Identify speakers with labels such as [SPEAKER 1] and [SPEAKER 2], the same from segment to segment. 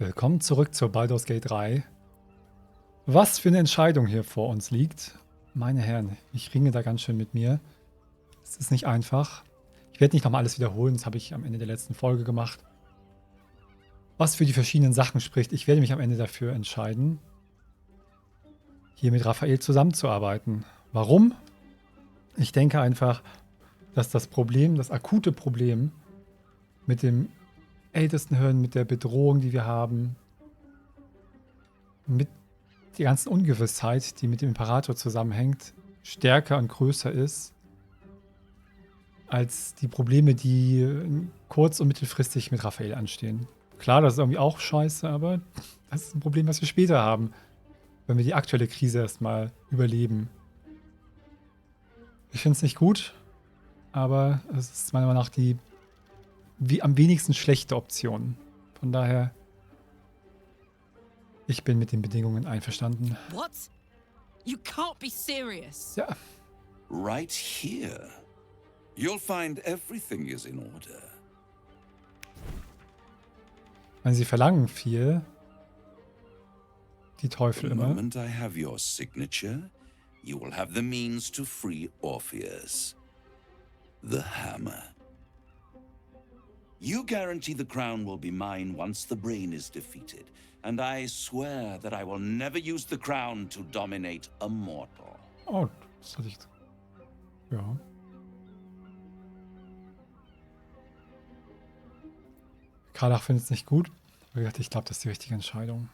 [SPEAKER 1] Willkommen zurück zur Baldurs Gate 3. Was für eine Entscheidung hier vor uns liegt. Meine Herren, ich ringe da ganz schön mit mir. Es ist nicht einfach. Ich werde nicht nochmal alles wiederholen, das habe ich am Ende der letzten Folge gemacht. Was für die verschiedenen Sachen spricht. Ich werde mich am Ende dafür entscheiden, hier mit Raphael zusammenzuarbeiten. Warum? Ich denke einfach, dass das Problem, das akute Problem mit dem Ältestenhirn, mit der Bedrohung, die wir haben, mit der ganzen Ungewissheit, die mit dem Imperator zusammenhängt, stärker und größer ist als die Probleme, die kurz- und mittelfristig mit Raphael anstehen. Klar, das ist irgendwie auch scheiße, aber das ist ein Problem, was wir später haben, wenn wir die aktuelle Krise erstmal überleben. Ich finde es nicht gut, aber es ist meiner Meinung nach die am wenigsten schlechte Option. Von daher, ich bin mit den Bedingungen einverstanden.
[SPEAKER 2] What? You can't be serious.
[SPEAKER 1] Ja.
[SPEAKER 3] Right here. You'll find everything is in order.
[SPEAKER 1] Ich meine, sie verlangen viel. Die Teufel
[SPEAKER 3] The
[SPEAKER 1] immer.
[SPEAKER 3] moment I have your signature, you will have the means to free Orpheus. The hammer. You guarantee the crown will be mine once the brain is defeated, and I swear that I will never use the crown to dominate a mortal.
[SPEAKER 1] Oh, das hatte ich. Ja. Karlach findet es nicht gut. Ich glaube, das ist die richtige Entscheidung.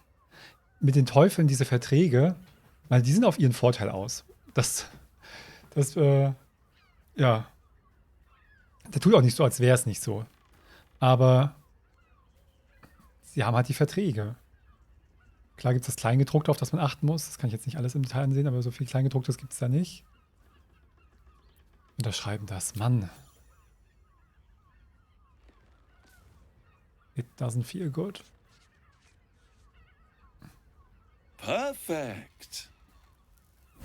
[SPEAKER 1] Mit den Teufeln, diese Verträge, weil die sind auf ihren Vorteil aus. Ja. Der tut auch nicht so, als wäre es nicht so. Aber sie haben halt die Verträge. Klar gibt es das Kleingedruckte, auf das man achten muss. Das kann ich jetzt nicht alles im Detail ansehen, aber so viel Kleingedrucktes gibt es da nicht. Unterschreiben das. Mann. It doesn't feel good.
[SPEAKER 3] Perfect.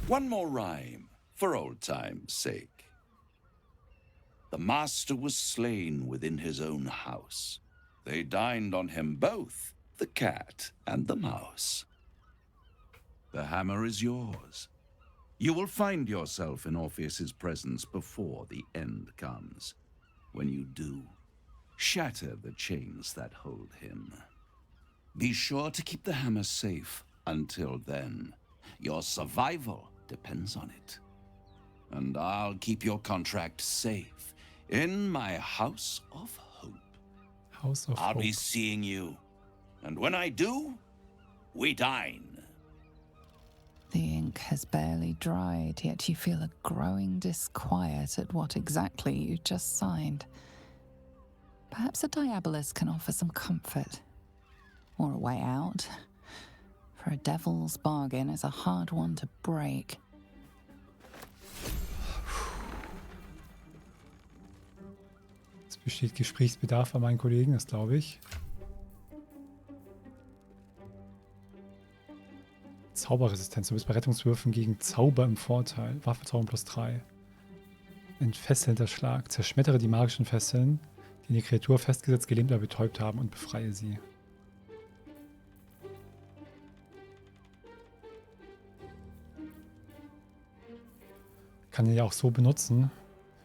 [SPEAKER 3] One more rhyme, for old time's sake. The master was slain within his own house. They dined on him both, the cat and the mouse. The hammer is yours. You will find yourself in Orpheus's presence before the end comes. When you do, shatter the chains that hold him. Be sure to keep the hammer safe until then. Your survival depends on it. And I'll keep your contract safe in my house of hope.
[SPEAKER 1] House of
[SPEAKER 3] I'll
[SPEAKER 1] Hope.
[SPEAKER 3] be seeing you. And when I do, we dine.
[SPEAKER 4] The ink has barely dried, yet you feel a growing disquiet at what exactly you just signed. Perhaps a diabolus can offer some comfort. Or a way out. For a devil's bargain is a hard one to break.
[SPEAKER 1] Es besteht Gesprächsbedarf bei meinen Kollegen, das glaube ich. Zauberresistenz. Du bist bei Rettungswürfen gegen Zauber im Vorteil. Waffenzauber +3. Entfesselnder Schlag. Zerschmettere die magischen Fesseln, die die Kreatur festgesetzt, gelähmt oder betäubt haben, und befreie sie. Kann den ja auch so benutzen.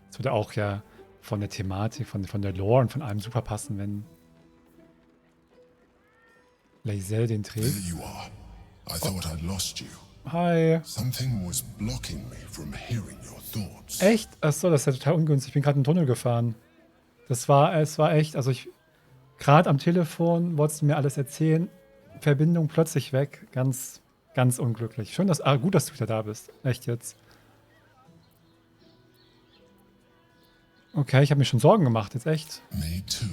[SPEAKER 1] Das würde auch ja von der Thematik, von der Lore und von allem super passen, wenn Lae'zel den trägt.
[SPEAKER 5] There you are. I thought I'd lost you.
[SPEAKER 1] Hi.
[SPEAKER 5] Something was blocking me from hearing your thoughts.
[SPEAKER 1] Echt? Achso, das ist ja total ungünstig. Ich bin gerade in den Tunnel gefahren. Es war echt, also gerade am Telefon wolltest du mir alles erzählen. Verbindung plötzlich weg. Ganz, ganz unglücklich. Schön, gut, dass du wieder da bist. Echt jetzt. Okay, ich habe mir schon Sorgen gemacht, jetzt echt.
[SPEAKER 5] Me too.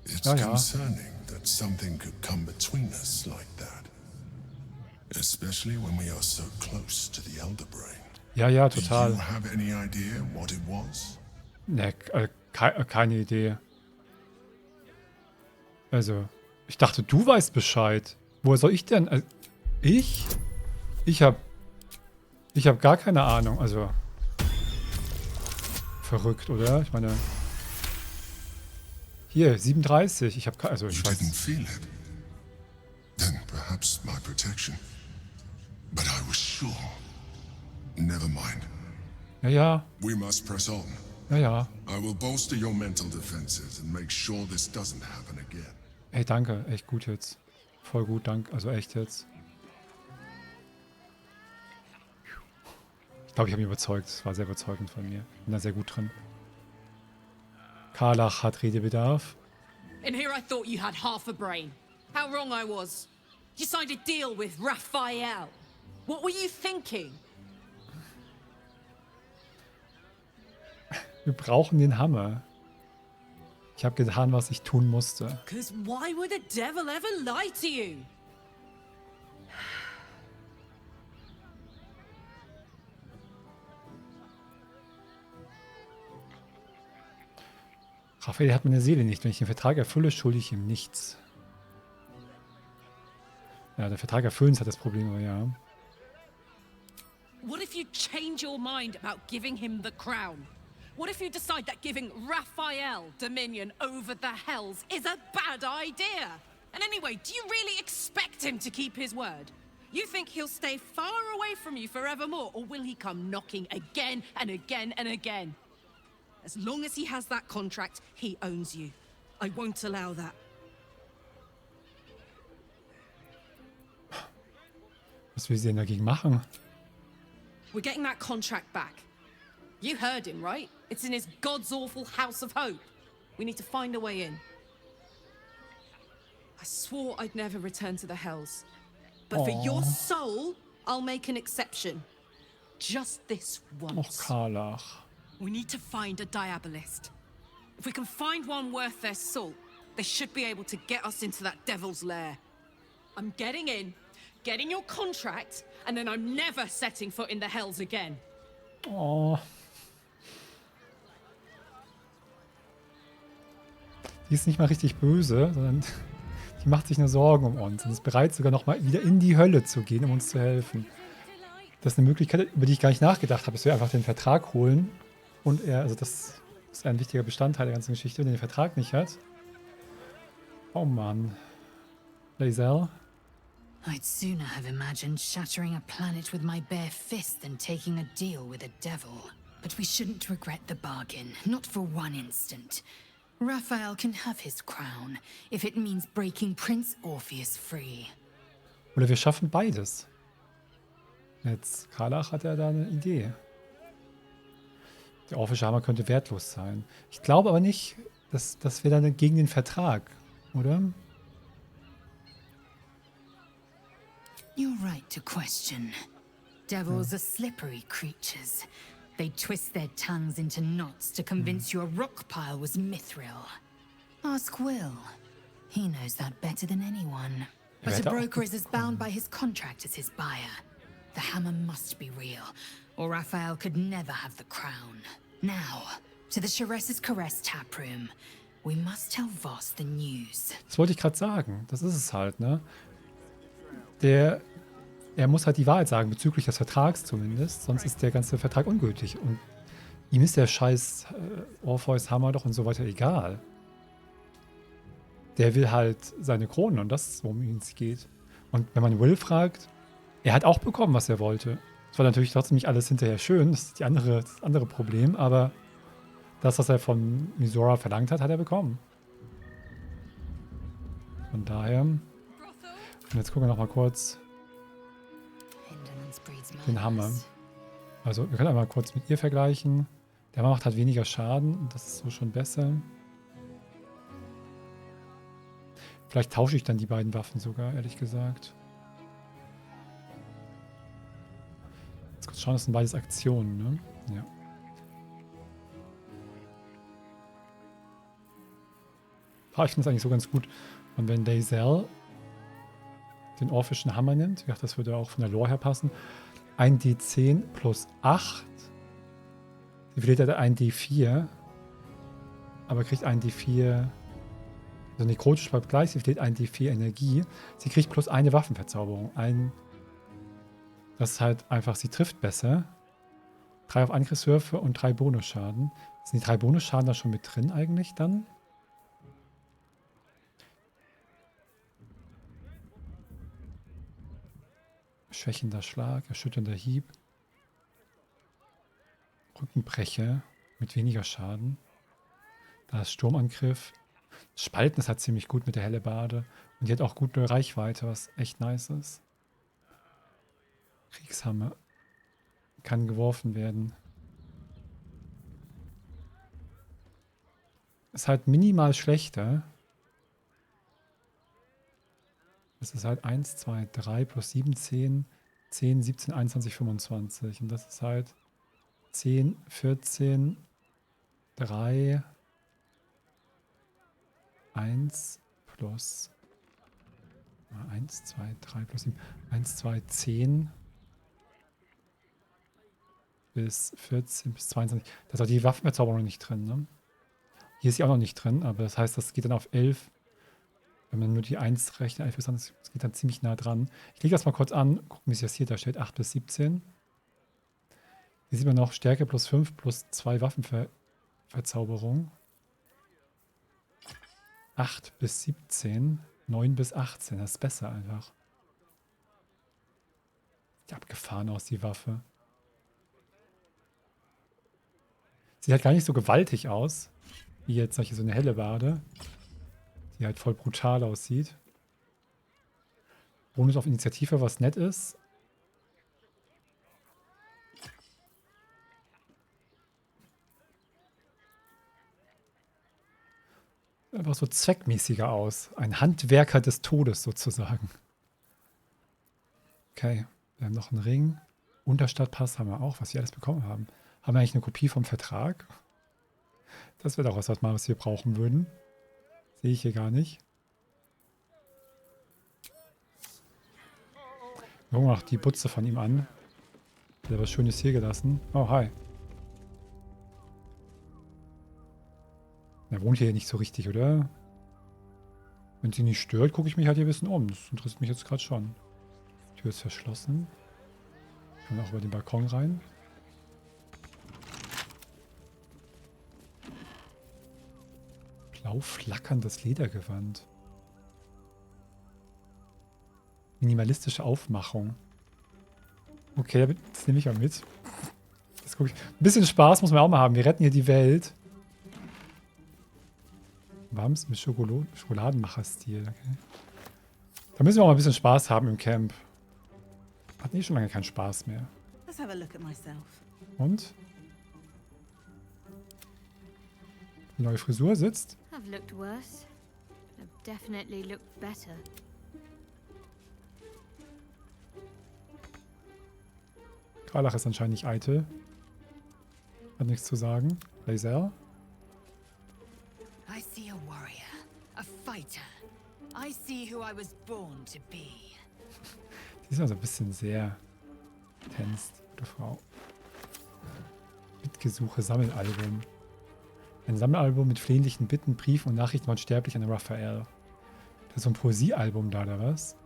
[SPEAKER 5] It's
[SPEAKER 1] Ja, ja.
[SPEAKER 5] concerning that something could come between us like that. Especially when we are so close to the Elder Brain.
[SPEAKER 1] Ja, ja,
[SPEAKER 5] Do
[SPEAKER 1] total.
[SPEAKER 5] you have any idea what it was?
[SPEAKER 1] Ne, keine Idee. Also, ich dachte, du weißt Bescheid. Woher soll ich denn? Ich? Ich hab gar keine Ahnung. Also, verrückt, oder? Ich meine, hier, 37. Ich
[SPEAKER 5] You
[SPEAKER 1] weiß.
[SPEAKER 5] didn't feel it. perhaps my protection. But I was sure. Never mind.
[SPEAKER 1] Ja, ja.
[SPEAKER 5] We must press on.
[SPEAKER 1] Ja, ja.
[SPEAKER 5] I will bolster your mental defenses and make sure this doesn't happen again.
[SPEAKER 1] Ey, danke. Echt gut jetzt. Voll gut, danke. Also echt jetzt. Ich glaube, ich habe ihn überzeugt. Es war sehr überzeugend von mir. Bin da sehr gut drin. Karlach hat Redebedarf.
[SPEAKER 2] In here I thought you had half a brain. How wrong I was. You signed a deal with Raphael. What were you thinking?
[SPEAKER 1] Wir brauchen den Hammer. Ich habe getan, was ich tun musste.
[SPEAKER 2] Because why would the devil ever lie to you?
[SPEAKER 1] Raphael hat meine Seele nicht. Wenn ich den Vertrag erfülle, schulde ich ihm nichts. Ja, der Vertrag erfüllen ist halt das Problem, aber ja.
[SPEAKER 2] What if you change your mind about giving him the crown? What if you decide that giving Raphael dominion over the Hells is a bad idea? And anyway, do you really expect him to keep his word? You think he'll stay far away from you forevermore, or will he come knocking again and again and again? As long as he has that contract, he owns you. I won't allow that.
[SPEAKER 1] Was will sie denn dagegen machen?
[SPEAKER 2] We're getting that contract back. You heard him, right? It's in his god's awful house of hope. We need to find a way in. I swore I'd never return to the Hells. But for your soul, I'll make an exception. Just this
[SPEAKER 1] Och,
[SPEAKER 2] once.
[SPEAKER 1] Karlach.
[SPEAKER 2] We need to find a diabolist. If we can find one worth their salt, they should be able to get us into that devil's lair. I'm getting in, getting your contract, and then I'm never setting foot in the Hells again.
[SPEAKER 1] Oh. Die ist nicht mal richtig böse, sondern die macht sich nur Sorgen um uns und ist bereit, sogar noch mal wieder in die Hölle zu gehen, um uns zu helfen. Das ist eine Möglichkeit, über die ich gar nicht nachgedacht habe, dass wir einfach den Vertrag holen. Und also das ist ein wichtiger Bestandteil der ganzen Geschichte, wenn er den Vertrag nicht hat. Oh Mann. Lae'zel.
[SPEAKER 6] I'd sooner have imagined shattering a planet with my bare fist than taking a deal with a devil. But we shouldn't regret the bargain, not for one instant. Raphael can have his crown, if it means breaking Prince Orpheus free.
[SPEAKER 1] Oder wir schaffen beides. Jetzt, Karlach hat ja da eine Idee. Der Orphische Hammer könnte wertlos sein. Ich glaube aber nicht, dass wir dann gegen den Vertrag, oder?
[SPEAKER 6] You're right to question. Devils are slippery creatures. They twist their tongues into knots to convince you a rock pile was mithril. Ask Will. He knows that better than anyone. But a broker is as bound by his contract as his buyer. The hammer must be real, or Raphael could never have the crown. Now, to the Chares's Caress taproom. We must tell Voss the news.
[SPEAKER 1] Das wollte ich gerade sagen. Das ist es halt, ne? Er muss halt die Wahrheit sagen, bezüglich des Vertrags zumindest, sonst ist der ganze Vertrag ungültig. Und ihm ist der scheiß Orpheus Hammer doch und so weiter egal. Der will halt seine Kronen und das ist, worum es geht. Und wenn man Will fragt, er hat auch bekommen, was er wollte. Es war natürlich trotzdem nicht alles hinterher schön, das ist das andere Problem, aber das, was er von Misora verlangt hat, hat er bekommen. Von daher. Und jetzt gucken wir noch mal kurz den Hammer. Also wir können einmal kurz mit ihr vergleichen. Der Hammer macht halt weniger Schaden und das ist so schon besser. Vielleicht tausche ich dann die beiden Waffen sogar, ehrlich gesagt. Jetzt kurz schauen, das sind beides Aktionen, ne? Ja. Ich finde das eigentlich so ganz gut. Und wenn Lae'zel den Orphischen Hammer nimmt, ich dachte, das würde auch von der Lore her passen, 1d10 plus 8. Sie verliert halt ein d4, aber kriegt ein d4, also nekrotisch bleibt gleich, sie verliert ein d4 Energie. Sie kriegt plus eine Waffenverzauberung. Das ist halt einfach, sie trifft besser. 3 auf Angriffswürfe und 3 Bonusschaden. Sind die 3 Bonusschaden da schon mit drin eigentlich dann? Schwächender Schlag, erschütternder Hieb. Rückenbrecher mit weniger Schaden. Da ist Sturmangriff. Spalten ist halt ziemlich gut mit der Hellebarde. Und die hat auch gute Reichweite, was echt nice ist. Kriegshammer. Kann geworfen werden. Ist halt minimal schlechter. Das ist halt 1, 2, 3 plus 7, 10, 10, 17, 21, 25. Und das ist halt 10, 14, 3, 1 plus 1, 2, 3 plus 7, 1, 2, 10 bis 14 bis 22. Da ist auch die Waffenverzauberung nicht drin, ne? Hier ist sie auch noch nicht drin, aber das heißt, das geht dann auf 11. Wenn man nur die 1 rechnet, 11 bis 20, das geht dann ziemlich nah dran. Ich lege das mal kurz an, gucken, wie es jetzt hier da steht. 8 bis 17. Hier sieht man noch Stärke plus 5 plus 2 Waffenverzauberung. 8 bis 17, 9 bis 18. Das ist besser einfach. Sieht abgefahren aus, die Waffe. Sieht halt gar nicht so gewaltig aus, wie jetzt solche so eine Hellebarde, die halt voll brutal aussieht. Bonus auf Initiative, was nett ist. Einfach so zweckmäßiger aus. Ein Handwerker des Todes sozusagen. Okay, wir haben noch einen Ring. Unterstadtpass haben wir auch, was wir alles bekommen haben. Haben wir eigentlich eine Kopie vom Vertrag? Das wäre doch was wir brauchen würden. Sehe ich hier gar nicht. Wir gucken noch die Butze von ihm an. Der hat was Schönes hier gelassen. Oh, hi. Er wohnt hier nicht so richtig, oder? Wenn sie nicht stört, gucke ich mich halt hier ein bisschen um. Das interessiert mich jetzt gerade schon. Die Tür ist verschlossen. Können wir auch über den Balkon rein. Blau flackerndes Ledergewand. Minimalistische Aufmachung. Okay, das nehme ich mal mit. Das gucke ich. Ein bisschen Spaß muss man auch mal haben. Wir retten hier die Welt. Warmes mit Schokoladenmacher-Stil. Okay. Da müssen wir auch mal ein bisschen Spaß haben im Camp. Hat schon lange keinen Spaß mehr.
[SPEAKER 7] Let's have a look at myself.
[SPEAKER 1] Und? Die neue Frisur sitzt.
[SPEAKER 8] I've looked worse. I've definitely looked better.
[SPEAKER 1] Kralach ist anscheinend nicht eitel. Hat nichts zu sagen. Lae'zel.
[SPEAKER 6] I see a warrior, a fighter. I see who I was born to be.
[SPEAKER 1] Die ist also ein bisschen sehr tenst, gute Frau. Bittgesuche, Sammelalbum. Ein Sammelalbum mit flehentlichen Bitten, Briefen und Nachrichten von Sterblichen an Raphael. Das ist so ein Poesiealbum da, oder was?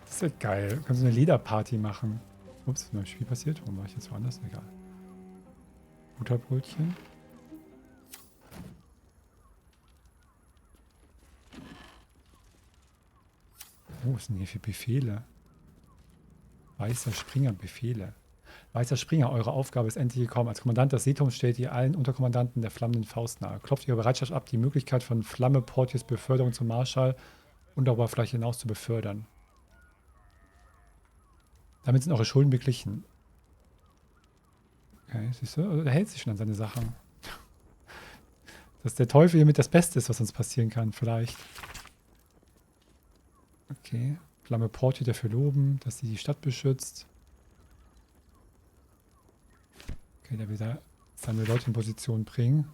[SPEAKER 1] Das wird geil. Du kannst eine Lederparty machen. Ups, was ist mein Spiel passiert? Warum war ich jetzt woanders? Egal. Butterbrötchen. Oh, was sind hier für Befehle? Weißer Springer, Befehle. Weißer Springer, eure Aufgabe ist endlich gekommen. Als Kommandant des Seeturms stellt ihr allen Unterkommandanten der flammenden Faust nahe. Klopft ihre Bereitschaft ab, die Möglichkeit von Flamme Portiers Beförderung zum Marschall und darüber vielleicht hinaus zu befördern. Damit sind eure Schulden beglichen. Okay, siehst du? Also, er hält sich schon an seine Sachen. Dass der Teufel hiermit das Beste ist, was uns passieren kann, vielleicht. Okay. Flamme Portier dafür loben, dass sie die Stadt beschützt. Okay, der will da seine Leute in Position bringen.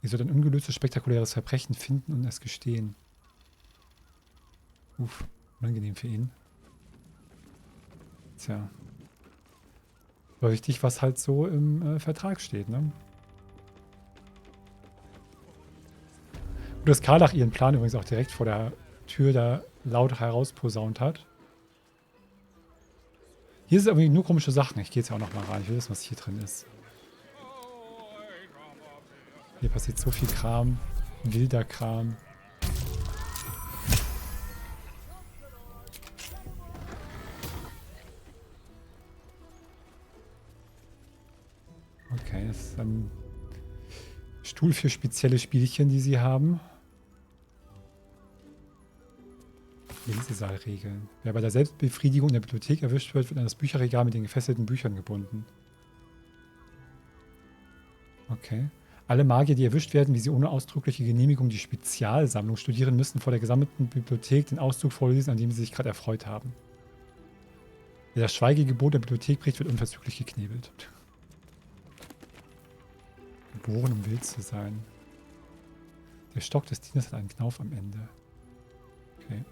[SPEAKER 1] Ihr sollt ein ungelöstes, spektakuläres Verbrechen finden und es gestehen. Uff, unangenehm für ihn. Tja. Richtig, was halt so im Vertrag steht, ne? Und dass Karlach ihren Plan übrigens auch direkt vor der Tür da laut herausposaunt hat. Hier sind irgendwie nur komische Sachen. Ich gehe jetzt ja auch noch mal rein. Ich will wissen, was hier drin ist. Hier passiert so viel Kram. Wilder Kram. Okay, das ist ein Stuhl für spezielle Spielchen, die sie haben. Lesesaalregeln. Wer bei der Selbstbefriedigung in der Bibliothek erwischt wird, wird an das Bücherregal mit den gefesselten Büchern gebunden. Okay. Alle Magier, die erwischt werden, wie sie ohne ausdrückliche Genehmigung die Spezialsammlung studieren, müssen vor der gesammelten Bibliothek den Auszug vorlesen, an dem sie sich gerade erfreut haben. Wer das Schweigegebot der Bibliothek bricht, wird unverzüglich geknebelt. Geboren, um wild zu sein. Der Stock des Dieners hat einen Knauf am Ende. Okay.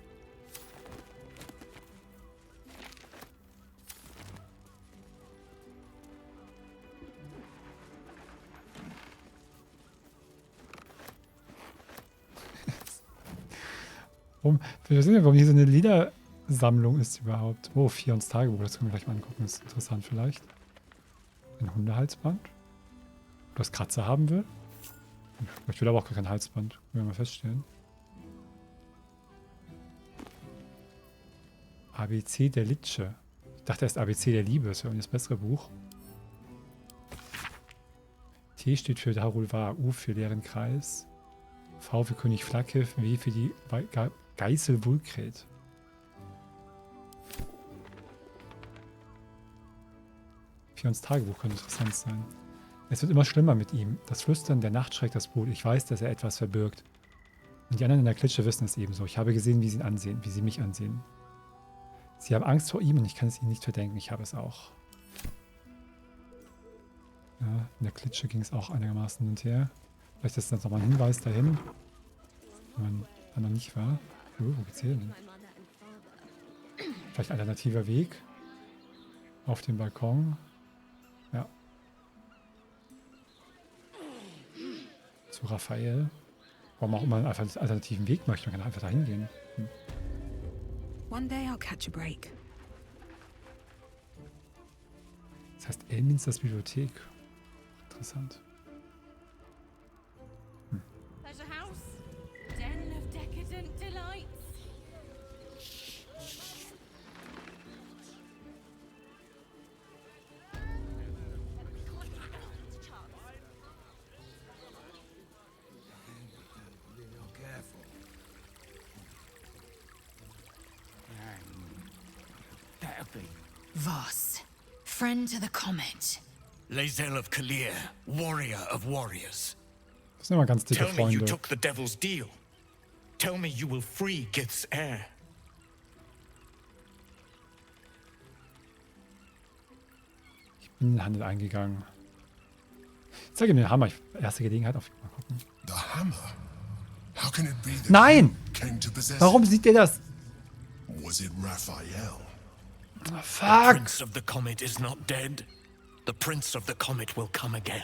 [SPEAKER 1] Warum hier so eine Liedersammlung ist überhaupt. Oh, Fions Tagebuch, das können wir gleich mal angucken. Das ist interessant vielleicht. Ein Hundehalsband. Das Kratzer haben will. Ich will aber auch gar kein Halsband. Können wir mal feststellen. ABC der Litsche. Ich dachte erst ABC der Liebe. Das ist ja irgendwie das bessere Buch. T steht für Darulvar. U für leeren Kreis. V für König Flakhiv. W für die Geißel Vulkret. Fions Tagebuch könnte interessant sein. Es wird immer schlimmer mit ihm. Das Flüstern der Nacht schreckt das Blut. Ich weiß, dass er etwas verbirgt. Und die anderen in der Klitsche wissen es ebenso. Ich habe gesehen, wie sie ihn ansehen, wie sie mich ansehen. Sie haben Angst vor ihm und ich kann es ihnen nicht verdenken. Ich habe es auch. Ja, in der Klitsche ging es auch einigermaßen hin und her. Vielleicht ist das nochmal ein Hinweis dahin. Wenn man da noch nicht war. Oh, wo geht's hier hin? Vielleicht ein alternativer Weg. Auf dem Balkon. Ja. Zu Raphael. Warum auch immer man einfach einen alternativen Weg möchte. Man kann einfach da hingehen.
[SPEAKER 2] One day I'll catch a break.
[SPEAKER 1] Das heißt Elminsters Bibliothek. Interessant.
[SPEAKER 2] Pleasure House, den of decadent delights.
[SPEAKER 6] Voss, friend to the comet.
[SPEAKER 7] Lae'zel of Kalir, warrior of warriors.
[SPEAKER 1] Das sind immer ganz dicke
[SPEAKER 7] Tell me you
[SPEAKER 1] Freunde.
[SPEAKER 7] took the devil's deal. Tell me you will free Gith's heir.
[SPEAKER 1] Ich bin in den Handel eingegangen. Ich zeige mir den Hammer. Erste Gelegenheit auf. Mal gucken.
[SPEAKER 5] The hammer? How can it be that
[SPEAKER 1] Nein!
[SPEAKER 5] you came to possess
[SPEAKER 1] Warum
[SPEAKER 5] it?
[SPEAKER 1] sieht der das?
[SPEAKER 5] Was it Raphael?
[SPEAKER 1] Ah,
[SPEAKER 7] The
[SPEAKER 1] fuck!
[SPEAKER 7] Prince of the Comet is not dead. The Prince of the Comet will come again.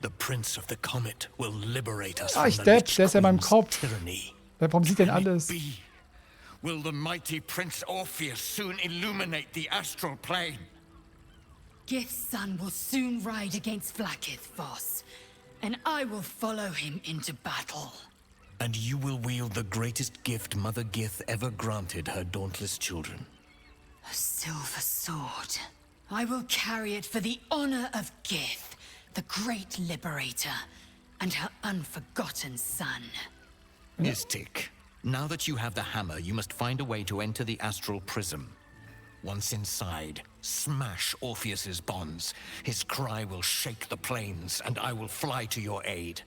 [SPEAKER 7] The Prince of the Comet will liberate us
[SPEAKER 1] Ah,
[SPEAKER 7] from
[SPEAKER 1] ich
[SPEAKER 7] the
[SPEAKER 1] depp,
[SPEAKER 7] Lich
[SPEAKER 1] der ist ja in meinem
[SPEAKER 7] Queen's
[SPEAKER 1] Kopf.
[SPEAKER 7] tyranny.
[SPEAKER 1] Warum sieht denn
[SPEAKER 7] Can it
[SPEAKER 1] alles?
[SPEAKER 7] be? Will the mighty Prince Orpheus soon illuminate the astral plane?
[SPEAKER 6] Gith's son will soon ride against Flakith, Voss, and I will follow him into battle.
[SPEAKER 7] And you will wield the greatest gift Mother Gith ever granted her dauntless children.
[SPEAKER 6] A silver sword. I will carry it for the honor of Gith, the great liberator, and her unforgotten son.
[SPEAKER 7] Istik, now that you have the hammer, you must find a way to enter the astral prism. Once inside, smash Orpheus's bonds. His cry will shake the plains, and I will fly to your aid.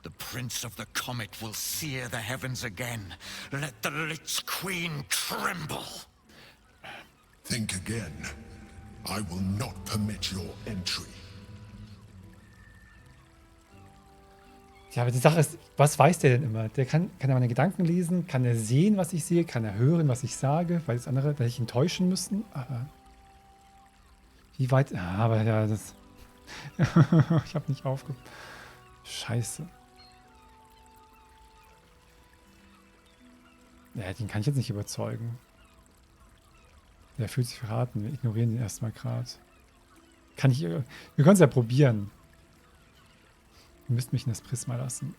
[SPEAKER 7] The Prince of the Comet will sear the heavens again. Let the Lich Queen tremble.
[SPEAKER 5] Think again. I will not permit your entry.
[SPEAKER 1] Ja, aber die Sache ist, was weiß der denn immer? Der kann er meine Gedanken lesen? Kann er sehen, was ich sehe? Kann er hören, was ich sage? Weil das andere, werde ich ihn täuschen müssen? Aber Wie weit... Ja, aber ja, das... ich habe nicht aufge... Scheiße. Ja, den kann ich jetzt nicht überzeugen. Der fühlt sich verraten. Wir ignorieren ihn erstmal gerade. Kann ich... Wir können es ja probieren. Ihr müsst mich in das Prisma lassen.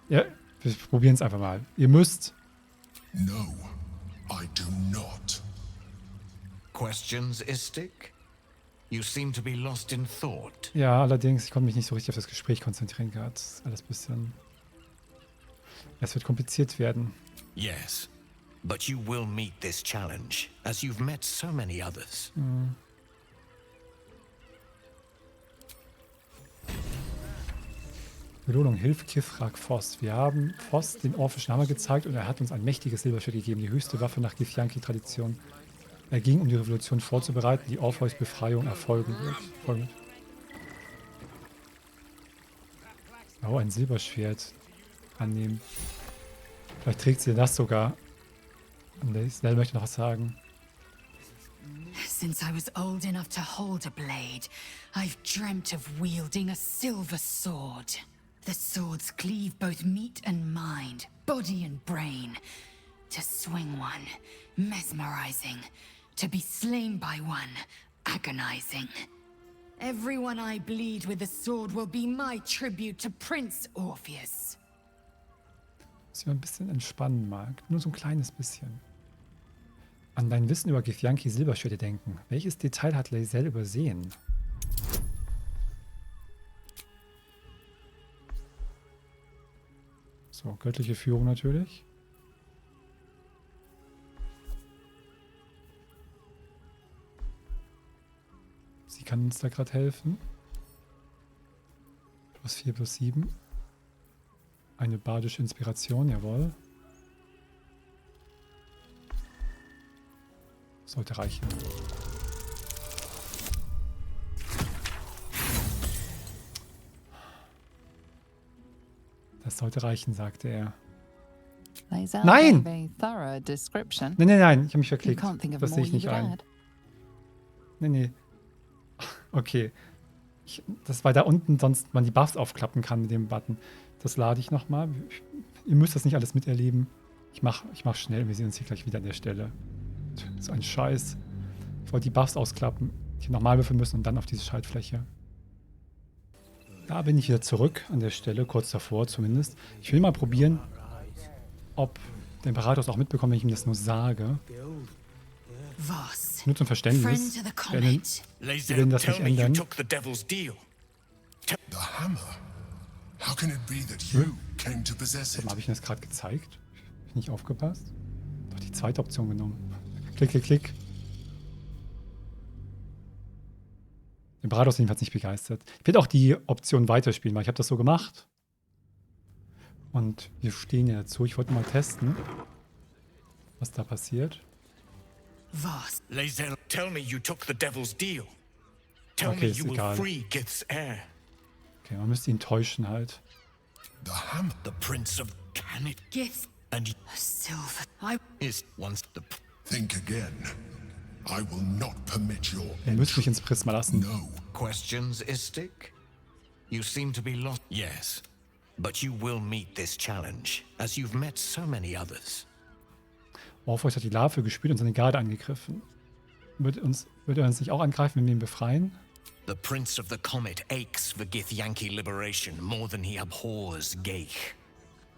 [SPEAKER 1] Ja, wir probieren es einfach mal. Ihr müsst...
[SPEAKER 5] No, I do not.
[SPEAKER 7] Questions, Istik? You seem to be lost in thought.
[SPEAKER 1] Ja, allerdings, ich konnte mich nicht so richtig auf das Gespräch konzentrieren gerade. Alles ein bisschen... Es wird kompliziert werden.
[SPEAKER 7] Yes, but you will meet this challenge, as you've met so many others.
[SPEAKER 1] Belohnung, hilf Kithrak Voss. Wir haben Voss den orphischen Hammer gezeigt und er hat uns ein mächtiges Silberschwert gegeben, die höchste Waffe nach Githyanki-Tradition. Er ging, um die Revolution vorzubereiten, die Orpheus Befreiung erfolgen wird. Oh, ein Silberschwert annehmen. Vielleicht trägt sie das sogar. Und Snell möchte noch was sagen.
[SPEAKER 6] Since I was old enough to hold a blade, I've dreamt of wielding a silver sword. The swords cleave both meat and mind, body and brain. To swing one, mesmerizing. To be slain by one, agonizing. Everyone I bleed with the sword will be my tribute to Prince Orpheus.
[SPEAKER 1] Dass ich mal ein bisschen entspannen mag. Nur so ein kleines bisschen. An dein Wissen über Githyanki Silberschwerte denken. Welches Detail hat Lae'zel übersehen? So, göttliche Führung natürlich. Sie kann uns da gerade helfen. +4, +7. Eine bardische Inspiration, jawohl. Sollte reichen. Das sollte reichen, sagte er. Nein! Nein, nein, ich habe mich verklickt. Das sehe ich nicht ein. Nee. Okay. Das war da unten, sonst man die Buffs aufklappen kann mit dem Button. Das lade ich nochmal. Ihr müsst das nicht alles miterleben. Ich mach schnell, wir sehen uns hier gleich wieder an der Stelle. So ein Scheiß. Ich wollte die Buffs ausklappen. Ich hätte nochmal würfeln müssen und dann auf diese Schaltfläche. Da bin ich wieder zurück an der Stelle, kurz davor zumindest. Ich will mal probieren, ob der Imperator es auch mitbekommt, wenn ich ihm das nur sage. Nur zum Verständnis. Wir werden das nicht ändern.
[SPEAKER 5] The hammer? How can it be that you came to possess it?
[SPEAKER 1] Habe ich Ihnen das gerade gezeigt? Habe ich nicht aufgepasst? Doch die zweite Option genommen. Klick, klick, klick. Der Imperator ist jedenfalls nicht begeistert. Ich werde auch die Option weiterspielen, weil ich habe das so gemacht. Und wir stehen ja dazu. Ich wollte mal testen, was da passiert.
[SPEAKER 6] Was?
[SPEAKER 7] Lae'zel, tell me you took the devil's deal. Tell
[SPEAKER 1] Okay,
[SPEAKER 7] me
[SPEAKER 1] ist
[SPEAKER 7] you will
[SPEAKER 1] egal.
[SPEAKER 7] free Gith's heir.
[SPEAKER 1] Okay, man müsste ihn täuschen halt.
[SPEAKER 5] The hammer?
[SPEAKER 7] The prince of Canit.
[SPEAKER 6] Gith.
[SPEAKER 7] And
[SPEAKER 6] Silver. I
[SPEAKER 7] is once the...
[SPEAKER 5] Think again. I will not permit your
[SPEAKER 1] Ihr müsst mich ins Prisma lassen.
[SPEAKER 5] No.
[SPEAKER 7] Questions, Istik? You seem to be lost. Yes, but you will meet this challenge, as you've met so many others.
[SPEAKER 1] Orpheus hat die Larve gespielt und seine Garde angegriffen. Wird er uns nicht auch angreifen, wenn wir ihn befreien?
[SPEAKER 7] The Prince of the Comet aches for Githyanki liberation more than he abhors Geich.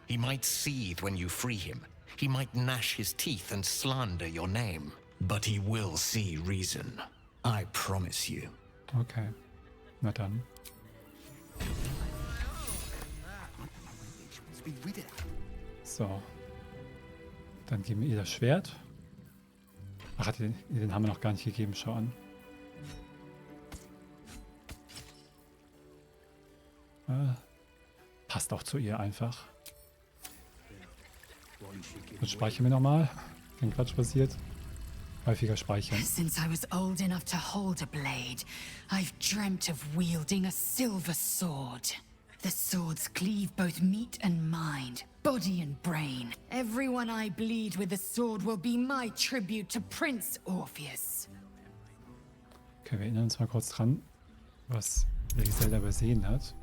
[SPEAKER 7] He might seethe when you free him. He might gnash his teeth and slander your name. But he will see reason. I promise you.
[SPEAKER 1] Okay. Na dann. So. Dann geben wir ihr das Schwert. Ach, den haben wir noch gar nicht gegeben, schau an. Passt auch zu ihr einfach. Jetzt speichern wir nochmal. Wenn Quatsch passiert. Häufiger speichern.
[SPEAKER 6] Since I was old enough to hold a blade, I've dreamt of wielding a silver sword. The swords cleave both meat and mind, body and brain. Everyone I bleed with the sword will be my tribute to Prince Orpheus.
[SPEAKER 1] Okay, wir erinnern uns mal kurz dran, was Lady Zelda übersehen hat.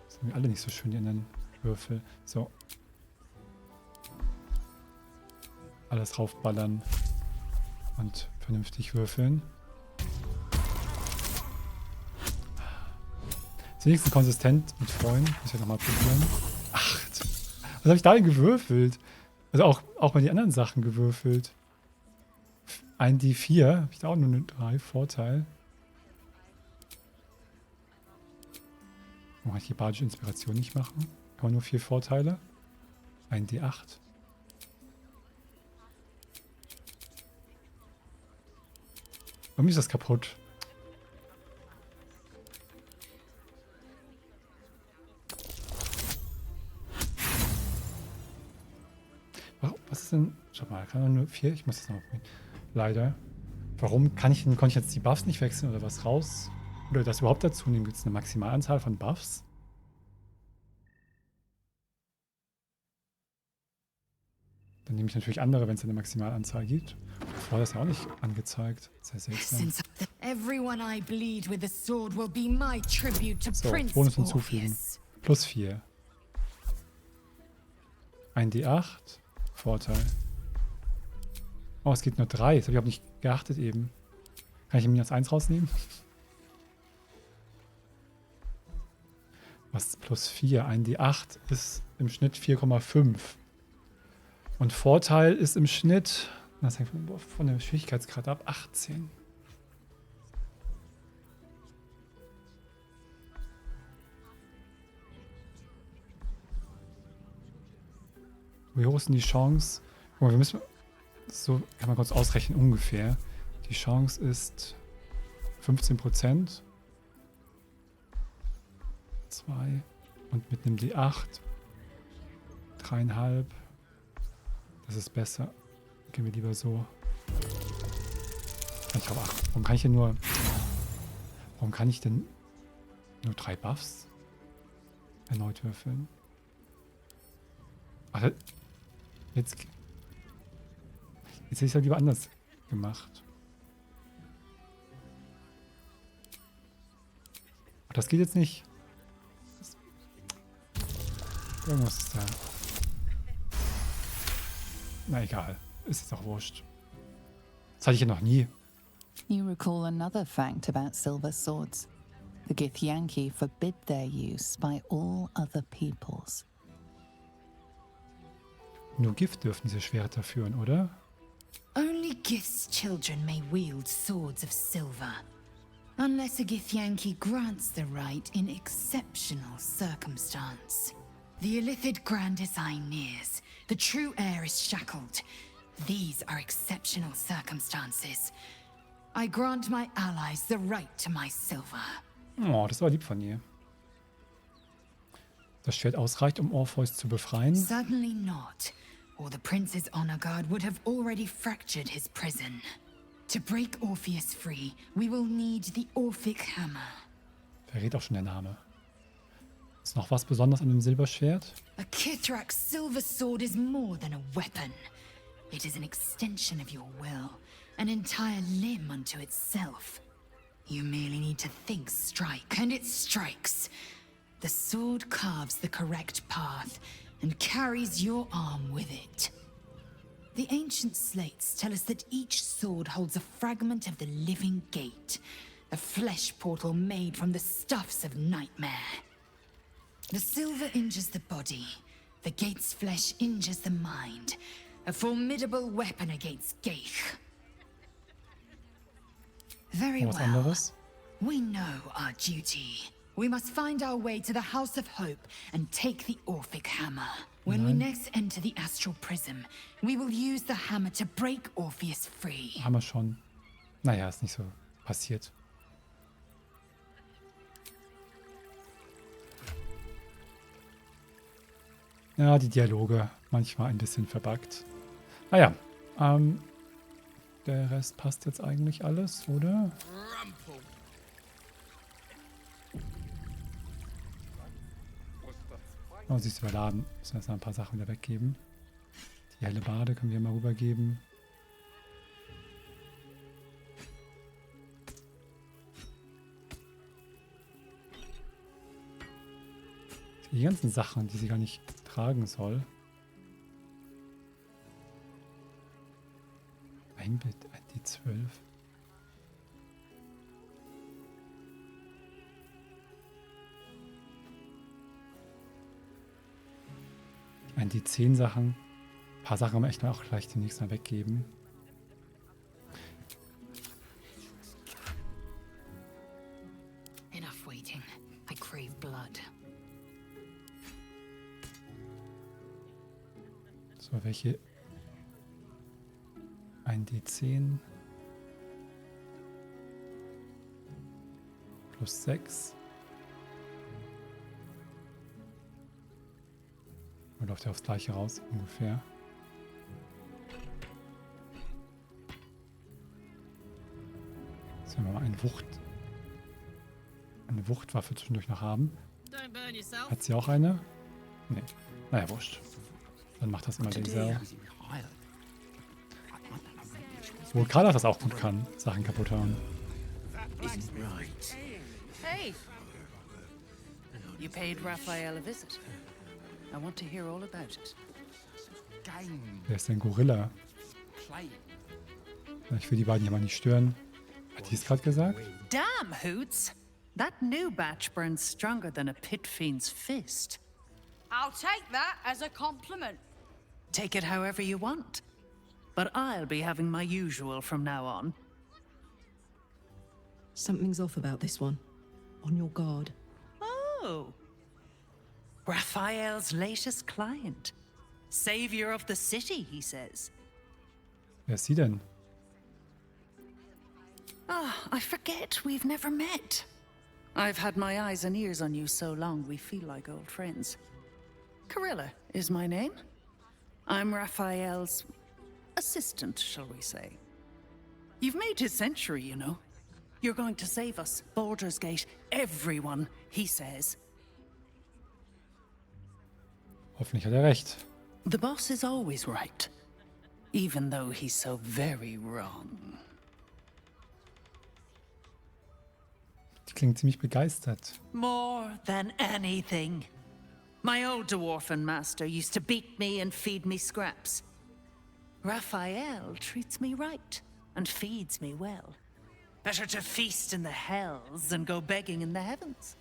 [SPEAKER 1] Das sind alle nicht so schön, die anderen Würfel. So. Alles raufballern und vernünftig würfeln. Ist wenigstens konsistent mit Freunden. Muss ich nochmal probieren. 8. Was habe ich da denn gewürfelt? Also auch bei den anderen Sachen gewürfelt. Ein D4. Habe ich da auch nur eine 3 Vorteil. Warum kann ich die badische Inspiration nicht machen? Kann man nur 4 Vorteile. Ein D8. Irgendwie ist das kaputt. Was ist denn? Schau mal, kann man nur 4? Ich muss das nochmal probieren. Leider. Warum konnte ich jetzt die Buffs nicht wechseln oder was raus? Oder das überhaupt dazu nehmen? Gibt es eine Maximalanzahl von Buffs? Dann nehme ich natürlich andere, wenn es eine Maximalanzahl gibt. Vorher ist ja auch nicht angezeigt. Sehr seltsam. So, Bonus hinzufügen. Plus 4. Ein D8. Vorteil. Oh, es geht nur 3. Das habe ich auch nicht geachtet eben. Kann ich minus 1 rausnehmen? Was ist plus 4? Ein D8 ist im Schnitt 4,5. Und Vorteil ist im Schnitt, das hängt von der Schwierigkeitsgrad ab, 18. Wie hoch ist denn die Chance? Guck mal, wir müssen, so kann man kurz ausrechnen ungefähr. Die Chance ist 15%. 2 und mit einem D8 3,5. Das ist besser. Gehen wir lieber so. Ich habe 8. Warum kann ich denn nur 3 Buffs erneut würfeln? Ach, jetzt hätte ich es halt lieber anders gemacht. Ach, das geht jetzt nicht. Irgendwas ist da. Na egal. Ist jetzt auch wurscht. Das hatte ich ja noch nie.
[SPEAKER 4] You recall another fact about silver swords. The Githyanki forbid their use by all other peoples.
[SPEAKER 1] Nur Gift dürfen diese Schwerter führen, oder?
[SPEAKER 6] Only Gith's children may wield swords of silver. Unless a Githyanki grants the right in exceptional circumstance. The Illithid grand design nears. The true heir is shackled. These are exceptional circumstances. I grant my allies the right to my silver.
[SPEAKER 1] Oh, das war lieb von ihr. Das Schwert ausreicht, um Orpheus zu befreien?
[SPEAKER 6] Certainly not. Or the prince's honor guard would have already fractured his prison. To break Orpheus free, we will need the Orphic hammer.
[SPEAKER 1] Verrät auch schon der Name. Ist noch was Besonderes an dem Silberschwert?
[SPEAKER 6] A Kithrak's silver sword is more than a weapon. It is an extension of your will, an entire limb unto itself. You merely need to think strike, and it strikes. The sword carves the correct path and carries your arm with it. The ancient slates tell us that each sword holds a fragment of the living gate, a flesh portal made from the stuffs of nightmare. The silver injures the body, the gate's flesh injures the mind, a formidable weapon against Gaith. Very
[SPEAKER 1] Was
[SPEAKER 6] well.
[SPEAKER 1] anderes?
[SPEAKER 6] We know our duty. We must find our way to the House of Hope and take the Orphic hammer. When we next enter the Astral Prism, we will use the hammer to break Orpheus free.
[SPEAKER 1] Haben wir schon. Naja, ist nicht so passiert. Ja, die Dialoge manchmal ein bisschen verbuggt. Naja, der Rest passt jetzt eigentlich alles, oder? Oh, sie ist überladen. Müssen wir jetzt noch ein paar Sachen wieder weggeben. Die helle Bade können wir mal rübergeben. Die ganzen Sachen, die sie gar nicht tragen soll. Ein Bit, ein D12. Ein D10 Sachen. Ein paar Sachen haben wir echt auch gleich demnächst mal weggeben.
[SPEAKER 6] Enough waiting. I crave blood.
[SPEAKER 1] So, welche? Ein D10. Plus 6. Und läuft ja aufs Gleiche raus, ungefähr. Jetzt werden wir mal eine Wuchtwaffe zwischendurch noch haben.
[SPEAKER 2] Don't burn yourself.
[SPEAKER 1] Hat sie auch eine? Nee. Naja, wurscht. Dann macht das immer dieser. Wo Gortash das auch gut kann, Sachen kaputt hauen.
[SPEAKER 9] Hey! You paid Raphael a visit. I want to hear all about it.
[SPEAKER 1] Wer ist denn Gorilla? Ich will die beiden hier mal nicht stören. Hat die es gerade gesagt?
[SPEAKER 9] Damn, Hoots! That new batch burns stronger than a pit fiend's fist.
[SPEAKER 10] I'll take that as a compliment.
[SPEAKER 9] Take it however you want. But I'll be having my usual from now on.
[SPEAKER 11] Something's off about this one. On your guard.
[SPEAKER 9] Oh! Raphael's latest client. Savior of the city, he says.
[SPEAKER 1] Wer ist sie denn?
[SPEAKER 9] Ah, I forget we've never met. I've had my eyes and ears on you so long we feel like old friends. Carilla is my name. I'm Raphael's assistant, shall we say. You've made his century, you know. You're going to save us, Baldurs Gate, everyone, he says.
[SPEAKER 1] Hoffentlich hat er recht.
[SPEAKER 9] The boss is always right, even though he's so very wrong.
[SPEAKER 1] Die klingt ziemlich begeistert.
[SPEAKER 9] More than anything. My old dwarfen master used to beat me and feed me scraps. Raphael treats me right and feeds me well. Better to feast in the hells than go begging in the heavens.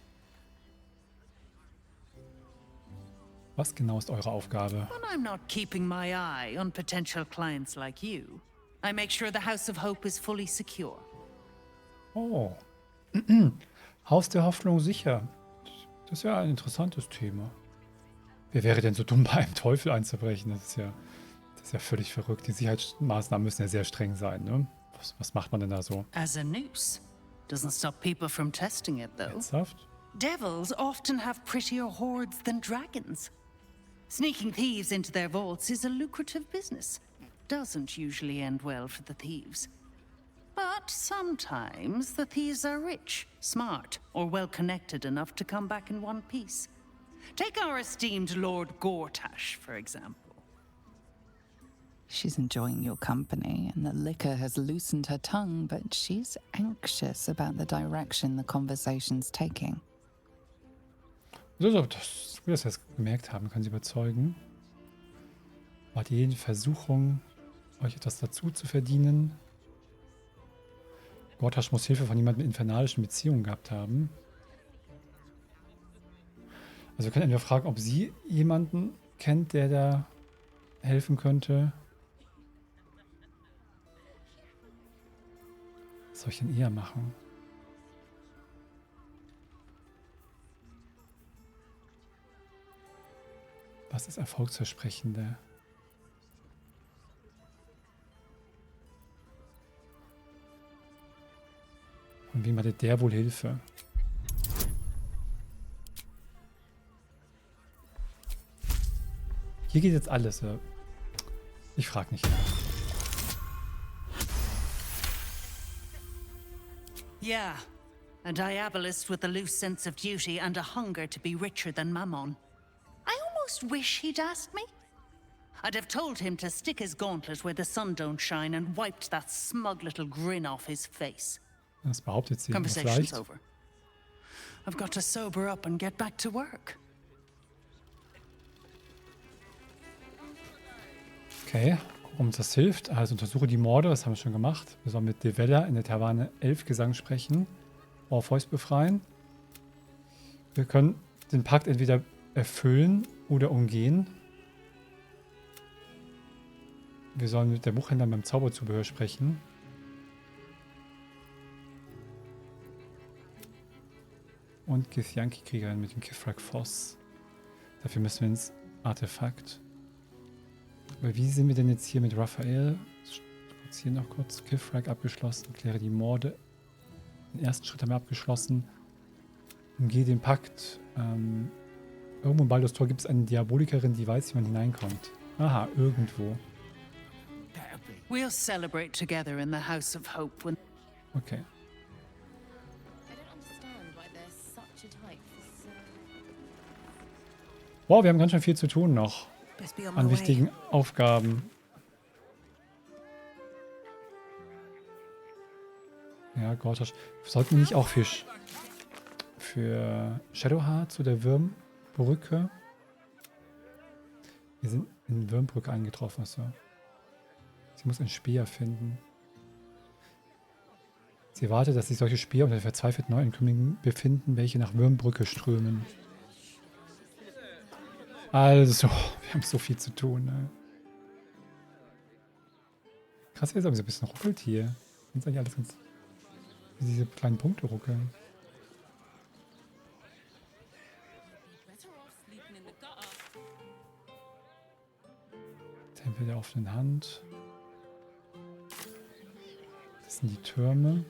[SPEAKER 1] Was genau ist eure Aufgabe?
[SPEAKER 9] When I'm not keeping my eye on potential clients like you, I make sure the House of Hope is fully secure.
[SPEAKER 1] Oh. Haus der Hoffnung sicher. Das ist ja ein interessantes Thema. Wer wäre denn so dumm, bei einem Teufel einzubrechen? Das ist ja völlig verrückt. Die Sicherheitsmaßnahmen müssen ja sehr streng sein, ne? Was macht man denn da so?
[SPEAKER 9] As a noose. Doesn't stop people from testing it, though.
[SPEAKER 1] Ernsthaft?
[SPEAKER 9] Devils often have prettier hordes than dragons. Sneaking thieves into their vaults is a lucrative business. Doesn't usually end well for the thieves. But sometimes the thieves are rich, smart, or well-connected enough to come back in one piece. Take our esteemed Lord Gortash, for example.
[SPEAKER 4] She's enjoying your company, and the liquor has loosened her tongue, but she's anxious about the direction the conversation's taking.
[SPEAKER 1] Also, dass wir das jetzt gemerkt haben, können Sie überzeugen. Wart ihr in Versuchung, euch etwas dazu zu verdienen? Gortash muss Hilfe von jemandem mit infernalischen Beziehungen gehabt haben. Also wir können entweder fragen, ob sie jemanden kennt, der da helfen könnte. Was soll ich denn eher machen? Was ist erfolgsversprechender? Von wem hatte der wohl Hilfe? Hier geht jetzt alles. Ich frage nicht.
[SPEAKER 9] Yeah, a diabolist with a loose sense of duty and a hunger to be richer than Mammon. I almost wish he'd asked me. I'd have told him to stick his gauntlet where the sun don't shine and wiped that smug little grin off his face.
[SPEAKER 1] Das behauptet sie
[SPEAKER 9] Conversation's
[SPEAKER 1] vielleicht.
[SPEAKER 9] over. I've got to sober up and get back to work.
[SPEAKER 1] Okay, gucken, ob uns das hilft. Also untersuche die Morde, das haben wir schon gemacht. Wir sollen mit Devella in der Taverne Elfgesang sprechen. Orpheus befreien. Wir können den Pakt entweder erfüllen oder umgehen. Wir sollen mit der Buchhändlerin beim Zauberzubehör sprechen. Und Githyanki-Kriegerin mit dem Kithrak-Foss. Dafür müssen wir ins Artefakt. Aber wie sind wir denn jetzt hier mit Raphael? Jetzt hier noch kurz. Kithrak abgeschlossen. Kläre die Morde. Den ersten Schritt haben wir abgeschlossen. Umgehe den Pakt. Irgendwo in Baldurs Tor gibt es eine Diabolikerin, die weiß, wie man hineinkommt. Aha, irgendwo.
[SPEAKER 9] We'll celebrate together in the House of Hope when...
[SPEAKER 1] Okay. Wow, wir haben ganz schön viel zu tun noch. An wichtigen Aufgaben. Ja, Gortash. Sollten wir nicht auch für Shadowheart zu der Würmbrücke? Wir sind in Würmbrücke eingetroffen. Also. Sie muss einen Speer finden. Sie wartet, dass sich solche Speer unter verzweifelt Neuankömmlingen befinden, welche nach Würmbrücke strömen. Also, wir haben so viel zu tun. Ne? Krass, jetzt aber so ein bisschen ruckelt hier. Jetzt eigentlich alles ganz... Wie diese kleinen Punkte ruckeln. Tempel der offenen Hand. Das sind die Türme.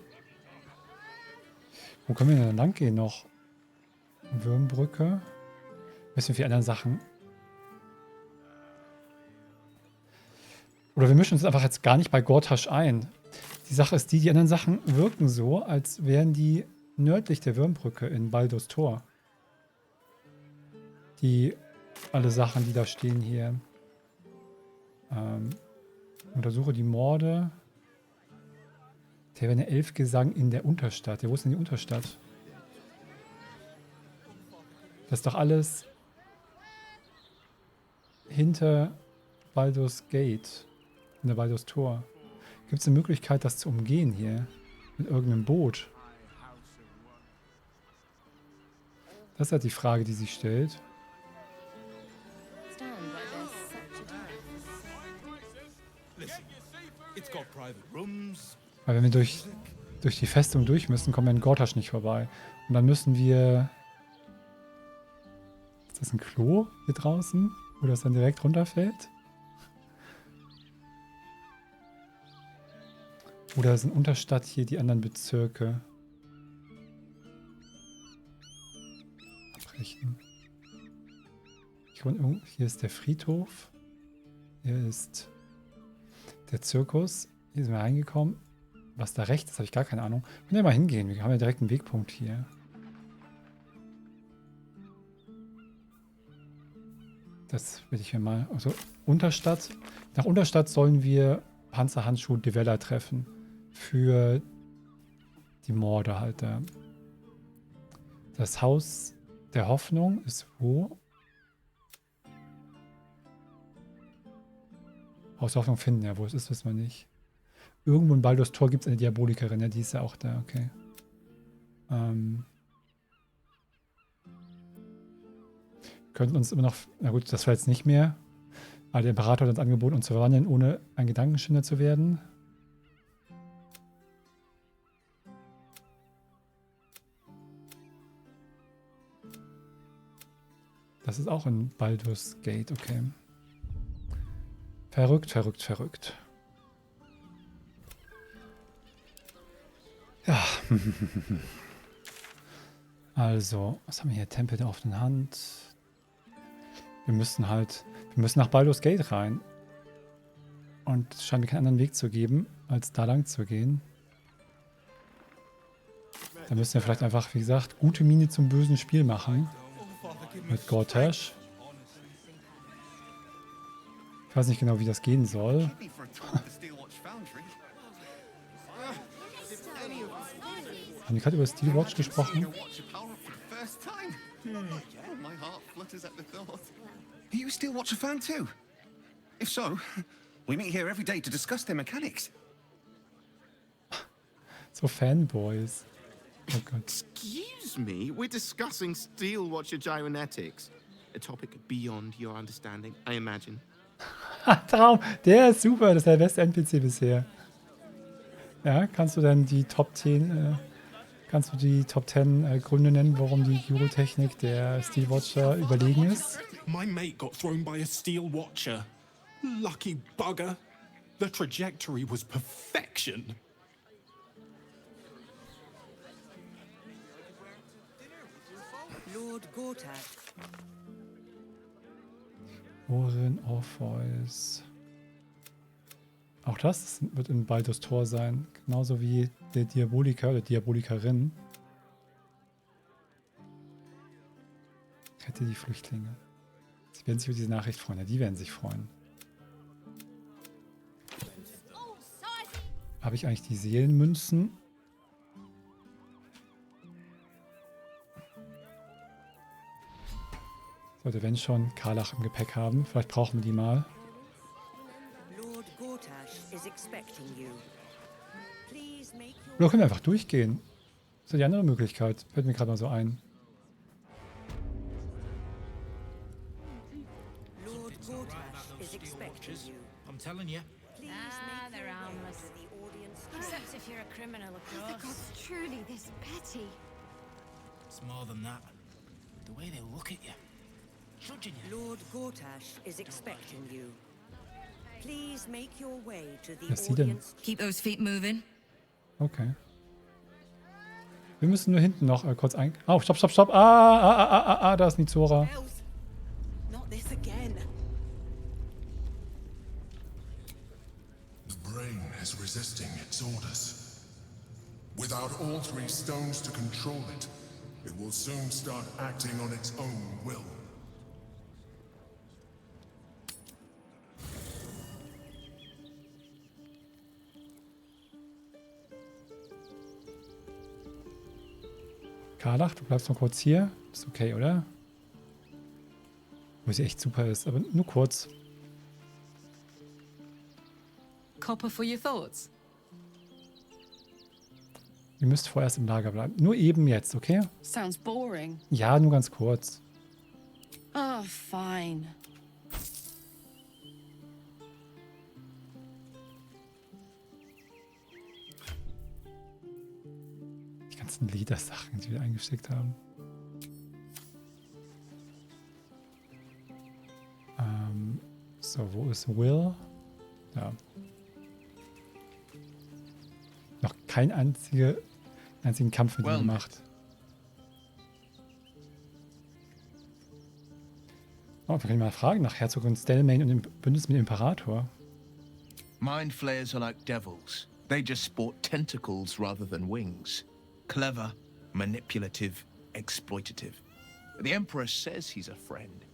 [SPEAKER 1] Wo können wir denn lang gehen noch? Würmbrücke. Müssen wir für die anderen Sachen. Oder wir mischen uns einfach jetzt gar nicht bei Gortash ein. Die Sache ist die anderen Sachen wirken so, als wären die nördlich der Würmbrücke in Baldurs Tor. Die, alle Sachen, die da stehen hier. Untersuche die Morde. Der wäre eine Elfgesang in der Unterstadt. Ja, wo ist denn die Unterstadt? Das ist doch alles hinter Baldurs Gate. In der Baldurs Tor. Gibt es eine Möglichkeit, das zu umgehen hier? Mit irgendeinem Boot? Das ist halt die Frage, die sich stellt. Weil wenn wir durch die Festung durch müssen, kommen wir in Gortash nicht vorbei. Und dann müssen wir... Ist das ein Klo hier draußen? Wo das dann direkt runterfällt? Oder sind Unterstadt hier die anderen Bezirke? Abbrechen. Hier ist der Friedhof. Hier ist der Zirkus. Hier sind wir reingekommen. Was da rechts ist, habe ich gar keine Ahnung. Wir können ja mal hingehen. Wir haben ja direkt einen Wegpunkt hier. Das will ich mir mal... Also Unterstadt. Nach Unterstadt sollen wir Panzerhandschuh Devella treffen. Für die Morde halt da. Das Haus der Hoffnung ist wo? Haus der Hoffnung finden, ja, wo es ist, wissen wir nicht. Irgendwo in Baldurs Tor gibt es eine Diabolikerin, ja, die ist ja auch da, okay. Könnten uns immer noch, na gut, das war jetzt nicht mehr. Aber der Imperator hat uns angeboten, uns zu verwandeln, ohne ein Gedankenschinder zu werden. Das ist auch in Baldurs Gate, okay. Verrückt, verrückt, verrückt. Ja. Also, was haben wir hier? Tempel der offenen Hand. Wir müssen nach Baldurs Gate rein. Und es scheint mir keinen anderen Weg zu geben, als da lang zu gehen. Da müssen wir vielleicht einfach, wie gesagt, gute Miene zum bösen Spiel machen. Mit Gortash. Ich weiß nicht genau, wie das gehen soll. Haben die gerade über Steelwatch gesprochen?
[SPEAKER 12] Are you a Steel Watcher fan too? If so, we meet here every day to discuss their mechanics.
[SPEAKER 1] So Fanboys. Oh Gott.
[SPEAKER 13] Excuse me, we're discussing Steel Watcher gyromatics. A topic beyond your understanding, I imagine.
[SPEAKER 1] Traum, der ist super, das ist der beste NPC bisher. Ja, kannst du dann die Top 10, kannst du die Top 10 Gründe nennen, warum die Gyrotechnik der Steel Watcher überlegen ist?
[SPEAKER 14] My mate got thrown by a Steel Watcher. Lucky bugger. The trajectory was perfection.
[SPEAKER 15] Lord Gortash.
[SPEAKER 1] Orin Orpheus. Auch das wird in Baldurs Tor sein. Genauso wie der Diaboliker oder Diabolikerin. Rette die Flüchtlinge. Sie werden sich über diese Nachricht freuen. Ja, die werden sich freuen. Habe ich eigentlich die Seelenmünzen? Sollte, wenn schon, Karlach im Gepäck haben. Vielleicht brauchen wir die mal. Oder können wir einfach durchgehen? Das ist ja die andere Möglichkeit. Fällt mir gerade mal so ein.
[SPEAKER 15] Lord Gortash is expecting you.
[SPEAKER 16] I'm telling you.
[SPEAKER 8] They're harmless. Except if you're a criminal, of course.
[SPEAKER 17] Are the gods truly this petty?
[SPEAKER 16] It's more than that. The way they look at you. Judging you.
[SPEAKER 15] Lord Gortash is expecting you. Please make your way to the
[SPEAKER 1] Wer ist sie denn?
[SPEAKER 15] audience. Keep those feet moving.
[SPEAKER 1] Okay. Wir müssen nur hinten noch kurz ein... Oh, stopp, stopp, stopp. Da ist Nizora.
[SPEAKER 15] Not this again.
[SPEAKER 5] The brain is resisting its orders. Without all three stones to control it, it will soon start acting on its own will.
[SPEAKER 1] Karlach, du bleibst noch kurz hier. Ist okay, oder? Wo sie echt super ist, aber nur kurz.
[SPEAKER 18] Copper for your thoughts.
[SPEAKER 1] Ihr müsst vorerst im Lager bleiben. Nur eben jetzt, okay?
[SPEAKER 18] Sounds boring.
[SPEAKER 1] Ja, nur ganz kurz.
[SPEAKER 18] Oh, fine.
[SPEAKER 1] Die ganzen Ledersachen, die wir eingesteckt haben. So, wo ist Will? Ja. Noch keinen einzigen Kampf mit ihm gemacht. Oh, wir können mal fragen nach Herzogin Stelmane und dem Bündnis mit dem Imperator.
[SPEAKER 19] Mind flayers are like devils. They just sport tentacles rather than wings. Clever, manipulative, exploitative. The Emperor says he's a friend.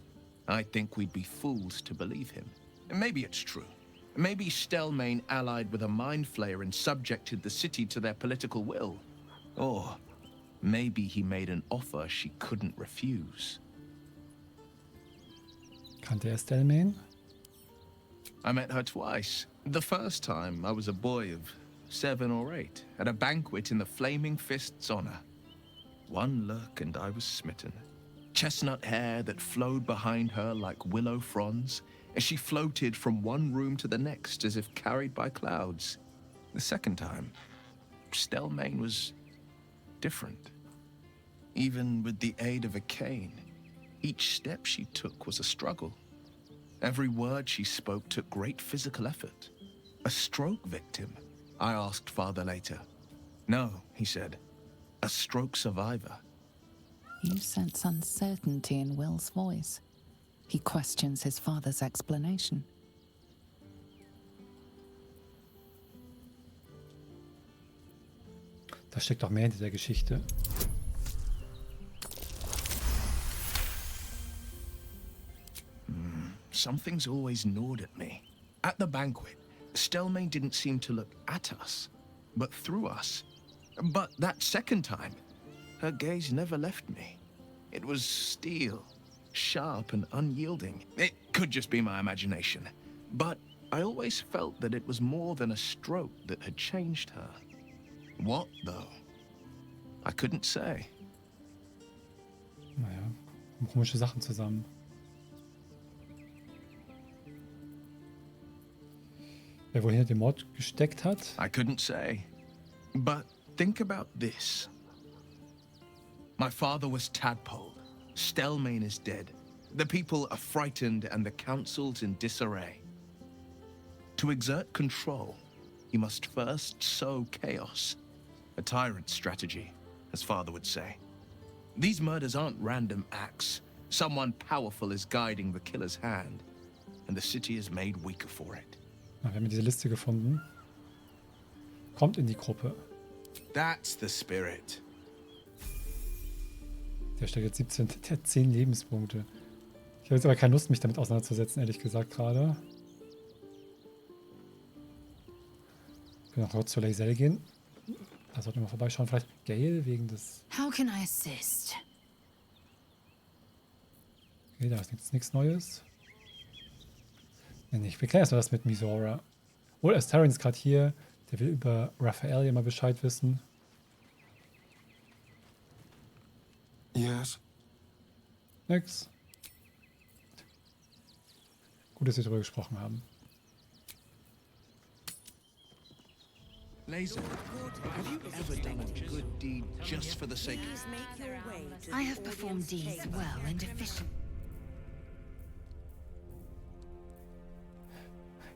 [SPEAKER 19] I think we'd be fools to believe him. And maybe it's true. Maybe Stelmane allied with a mind flayer and subjected the city to their political will. Or maybe he made an offer she couldn't refuse.
[SPEAKER 1] Kannte Stelmane?
[SPEAKER 19] I met her twice. The first time, I was a boy of 7 or 8, at a banquet in the Flaming Fist's honor. One look and I was smitten. Chestnut hair that flowed behind her like willow fronds, as she floated from one room to the next as if carried by clouds. The second time, Stelmane was different. Even with the aid of a cane, each step she took was a struggle. Every word she spoke took great physical effort. A stroke victim? I asked father later. No, he said. A stroke survivor.
[SPEAKER 4] You sense uncertainty in Will's voice. He questions his father's explanation.
[SPEAKER 1] Da steckt doch mehr hinter der Geschichte.
[SPEAKER 19] something's always gnawed at me. At the banquet, Stelmane didn't seem to look at us, but through us. But that second time, her gaze never left me. It was steel, sharp and unyielding. It could just be my imagination, but I always felt that it was more than a stroke that had changed her. What, though? I couldn't say.
[SPEAKER 1] Naja, kommen komische Sachen zusammen. Wer wohl hinter dem Mord gesteckt hat?
[SPEAKER 19] I couldn't say. But think about this. My father was tadpoled. Stelmane is dead. The people are frightened and the council's in disarray. To exert control, you must first sow chaos. A tyrant's strategy, as father would say. These murders aren't random acts. Someone powerful is guiding the killer's hand, and the city is made weaker for it.
[SPEAKER 1] Na, wir haben diese Liste gefunden. Kommt in die Gruppe.
[SPEAKER 19] That's the spirit.
[SPEAKER 1] Der stellt jetzt 17, der hat 10 Lebenspunkte. Ich habe jetzt aber keine Lust, mich damit auseinanderzusetzen, ehrlich gesagt gerade. Ich will noch kurz zu Lae'zel gehen. Da sollten wir mal vorbeischauen. Vielleicht Gale wegen des...
[SPEAKER 6] How can I assist?
[SPEAKER 1] Okay, da ist nichts Neues. Nee, ich bekläre erstmal das mit Mizora. Oh, Astarion ist gerade hier. Der will über Raphael ja mal Bescheid wissen.
[SPEAKER 5] Yes.
[SPEAKER 1] Nix. Gut, dass wir darüber gesprochen haben.
[SPEAKER 19] Lae'zel, have you ever done a good deed just for the sake of...
[SPEAKER 6] I have performed deeds well and efficiently.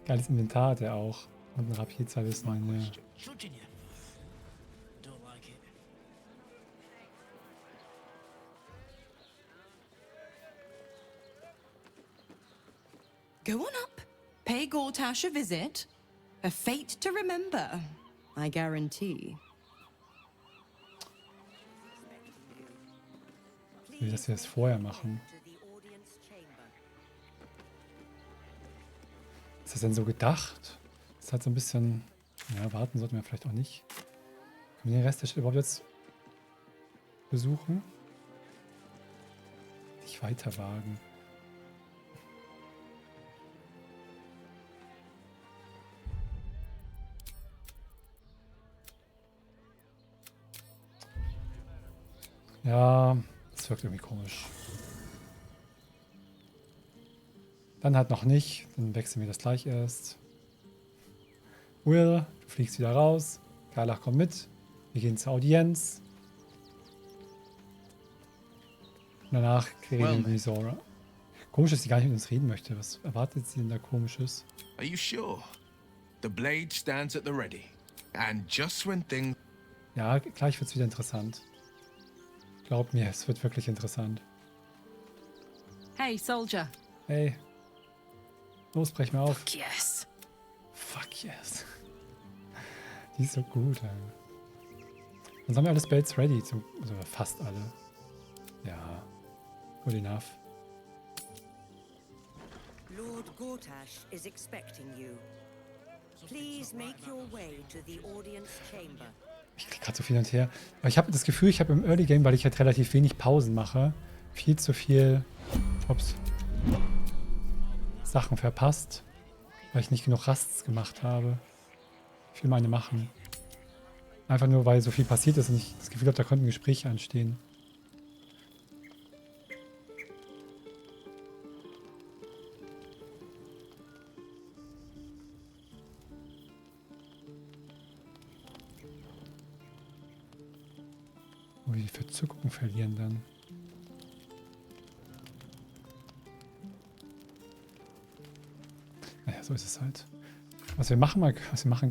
[SPEAKER 1] Geiles Inventar hat er auch. Und ein Rapidzahl ist meine.
[SPEAKER 16] Judging you. Don't like it.
[SPEAKER 20] Go on up. Pay Gortash a visit. A fate to remember, I guarantee.
[SPEAKER 1] Ich will das jetzt vorher machen. Ist das denn so gedacht? Das ist halt so ein bisschen... Ja, warten sollten wir vielleicht auch nicht. Können wir den Rest der Stadt überhaupt jetzt besuchen? Nicht weiter wagen. Ja, das wirkt irgendwie komisch. Dann halt noch nicht. Dann wechseln wir das gleich erst. Will, du fliegst wieder raus. Karlach kommt mit. Wir gehen zur Audienz. Und danach reden wir mit Mizora. Komisch, dass sie gar nicht mit uns reden möchte. Was erwartet sie denn da Komisches?
[SPEAKER 19] Are you sure? The blade stands at the ready. And just when things...
[SPEAKER 1] Ja, gleich wird es wieder interessant. Glaub mir, es wird wirklich interessant.
[SPEAKER 18] Hey, Soldier.
[SPEAKER 1] Hey. Los, brech mir auf.
[SPEAKER 18] Fuck yes.
[SPEAKER 1] Fuck yes. Die ist so gut, ey. Dann haben wir alle Spells ready. Also fast alle. Ja. Good enough.
[SPEAKER 15] Lord Gortash is expecting you. Please make your way to the audience chamber.
[SPEAKER 1] Ich krieg gerade so viel hin und her. Aber ich habe das Gefühl, ich habe im Early Game, weil ich halt relativ wenig Pausen mache, viel zu viel Sachen verpasst, weil ich nicht genug Rasts gemacht habe. Ich will meine machen. Einfach nur, weil so viel passiert ist und ich das Gefühl habe, da konnten Gespräche anstehen. Oh, die Verzückung verlieren dann. Naja, so ist es halt. Was wir machen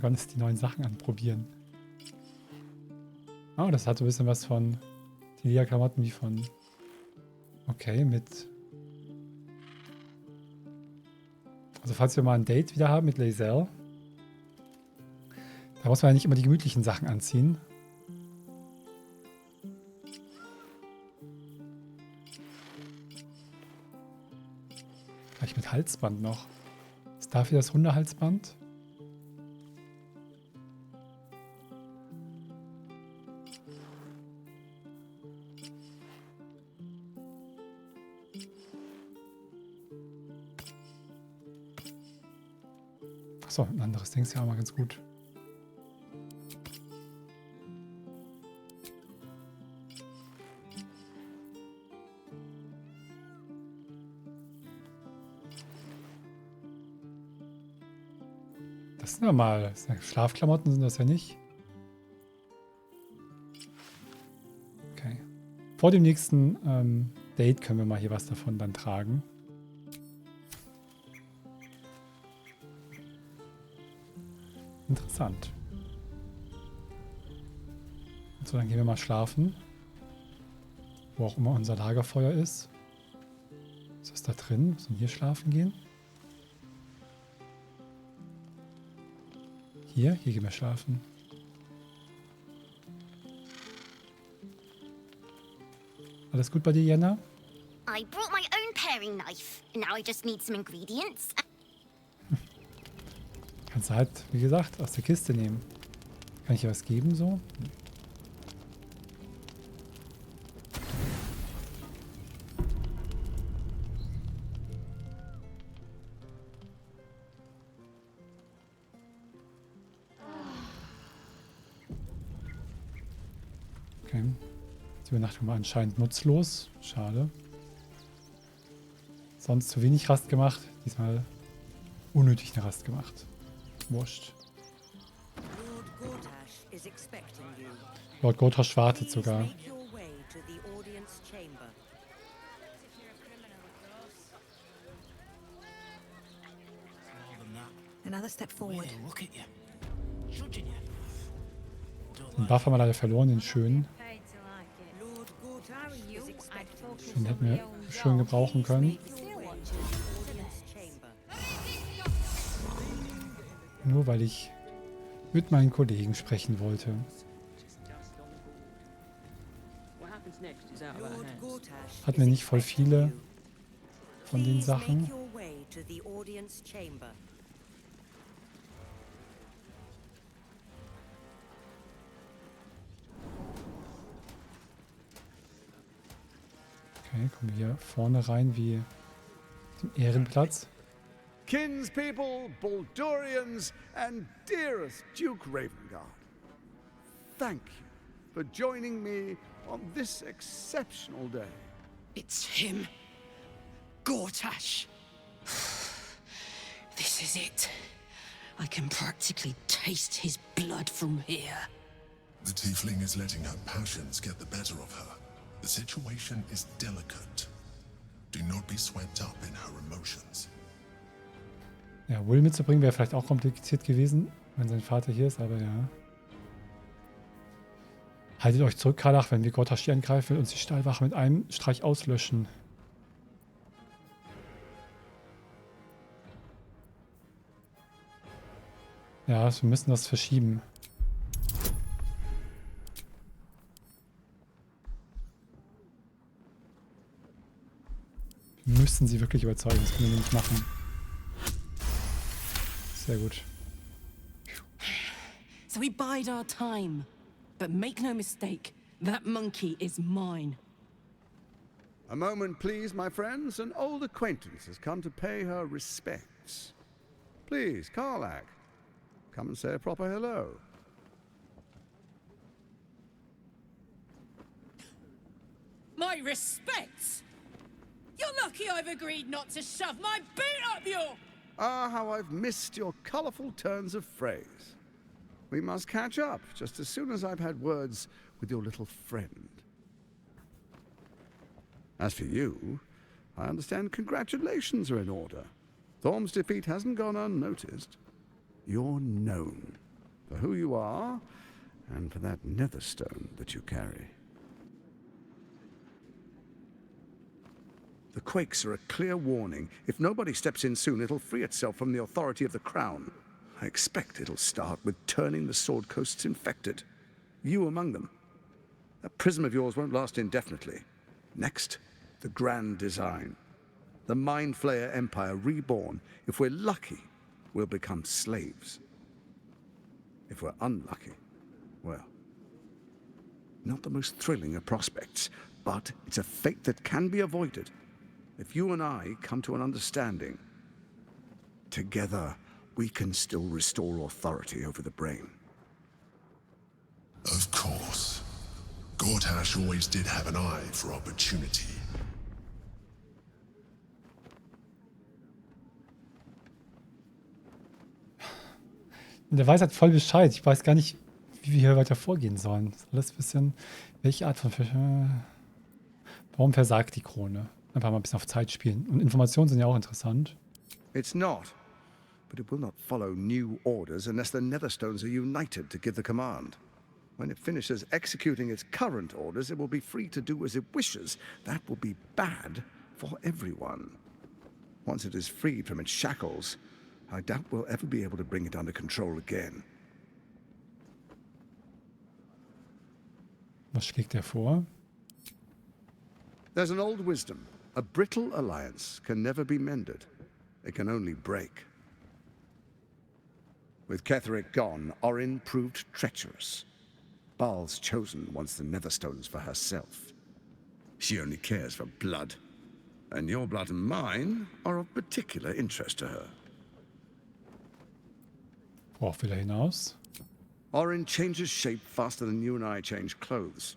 [SPEAKER 1] können, ist die neuen Sachen anprobieren. Oh, das hat so ein bisschen was von die Lila-Klamotten wie von... Okay, mit... Also falls wir mal ein Date wieder haben mit Lae'zel, da muss man ja nicht immer die gemütlichen Sachen anziehen. Vielleicht mit Halsband noch. Ist dafür das Hundehalsband? Achso, ein anderes Ding ist ja auch mal ganz gut. Das sind ja mal Schlafklamotten, sind das ja nicht. Okay. Vor dem nächsten Date können wir mal hier was davon dann tragen. Interessant. So, dann gehen wir mal schlafen. Wo auch immer unser Lagerfeuer ist. Was ist da drin? Müssen wir hier schlafen gehen? Hier gehen wir schlafen. Alles gut bei dir, Jenna?
[SPEAKER 17] I brought my own paring knife, and now I just need some ingredients.
[SPEAKER 1] Kannst du halt, wie gesagt, aus der Kiste nehmen. Kann ich dir was geben, so? Okay. Die Übernachtung war anscheinend nutzlos. Schade. Sonst zu wenig Rast gemacht. Diesmal unnötig eine Rast gemacht. Wurscht. Lord Gortash wartet sogar.
[SPEAKER 8] Another step forward.
[SPEAKER 1] Den Buff haben wir leider verloren, den schönen. Den hätten wir schön gebrauchen können. Nur weil ich mit meinen Kollegen sprechen wollte. Hatten wir nicht voll viele von den Sachen? Okay, kommen wir hier vorne rein wie den Ehrenplatz.
[SPEAKER 21] Kinspeople, Baldurians, and dearest Duke Ravengard, thank you for joining me on this exceptional day.
[SPEAKER 22] It's him. Gortash. This is it. I can practically taste his blood from here.
[SPEAKER 5] The tiefling is letting her passions get the better of her. The situation is delicate. Do not be swept up in her emotions.
[SPEAKER 1] Ja, Will mitzubringen wäre vielleicht auch kompliziert gewesen, wenn sein Vater hier ist, aber ja. Haltet euch zurück, Karlach, wenn wir Gortash hier angreifen, will uns die Stahlwache mit einem Streich auslöschen. Ja, also wir müssen das verschieben. Wir müssen sie wirklich überzeugen, das können wir nicht machen. Sehr gut.
[SPEAKER 20] So we bide our time. But make no mistake, that monkey is mine.
[SPEAKER 21] A moment, please, my friends. An old acquaintance has come to pay her respects. Please, Karlach, come and say a proper hello.
[SPEAKER 2] My respects? You're lucky I've agreed not to shove my boot up your...
[SPEAKER 21] Ah, how I've missed your colourful turns of phrase. We must catch up just as soon as I've had words with your little friend. As for you, I understand congratulations are in order. Thorm's defeat hasn't gone unnoticed. You're known for who you are and for that netherstone that you carry. The quakes are a clear warning. If nobody steps in soon, it'll free itself from the authority of the crown. I expect it'll start with turning the Sword Coasts infected. You among them. That prism of yours won't last indefinitely. Next, the grand design. The Mind Flayer Empire reborn. If we're lucky, we'll become slaves. If we're unlucky, well, not the most thrilling of prospects, but it's a fate that can be avoided if you and I come to an understanding. Together, we can still restore authority over the brain.
[SPEAKER 5] Of course. Gortash always did have an eye for opportunity.
[SPEAKER 1] Der weiß halt voll Bescheid. Ich weiß gar nicht, wie wir hier weiter vorgehen sollen. Das ist alles ein bisschen... Welche Art von... Warum versagt die Krone? Einfach mal ein bisschen auf Zeit spielen. Und Informationen sind ja auch interessant.
[SPEAKER 21] It's not. But it will not follow new orders unless the Netherstones are united to give the command. When it finishes executing its current orders, it will be free to do as it wishes. That will be bad for everyone. Once it is freed from its shackles, I doubt we'll ever be able to bring it under control again.
[SPEAKER 1] Was schlägt er vor?
[SPEAKER 21] There's an old wisdom. A brittle alliance can never be mended. It can only break. With Ketheric gone, Orin proved treacherous. Baal's chosen wants the Netherstones for herself. She only cares for blood. And your blood and mine are of particular interest to her.
[SPEAKER 1] Worauf will er hinaus?
[SPEAKER 21] Orin changes shape faster than you and I change clothes.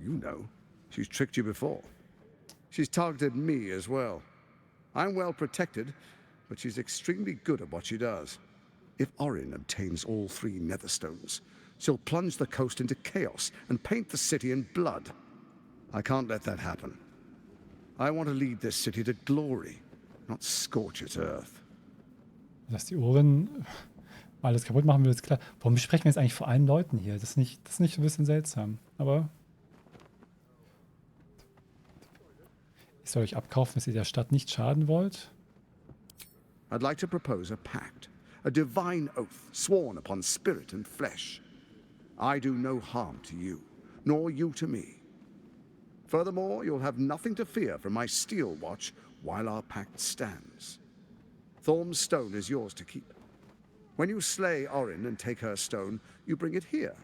[SPEAKER 21] You know, she's tricked you before. She's targeted me as well. I'm well protected, but she's extremely good at what she does. If Orin obtains all 3 Netherstones, she'll plunge the coast into chaos and paint the city in blood. I can't let that happen. I want to lead this city to glory, not scorch its earth.
[SPEAKER 1] Dass die Ohren alles kaputt machen will, ist klar. Warum besprechen wir jetzt eigentlich vor allen Leuten hier? Das ist nicht ein bisschen seltsam. Aber ich soll euch abkaufen, dass ihr der Stadt nicht schaden wollt.
[SPEAKER 21] I'd like to propose a pact, a divine oath sworn upon spirit and flesh. I do no harm to you, nor you to me. Furthermore, you'll have nothing to fear from my steel watch while our pact stands. Thorm's stone is yours to keep. When you slay Orin and take her stone, you bring it here,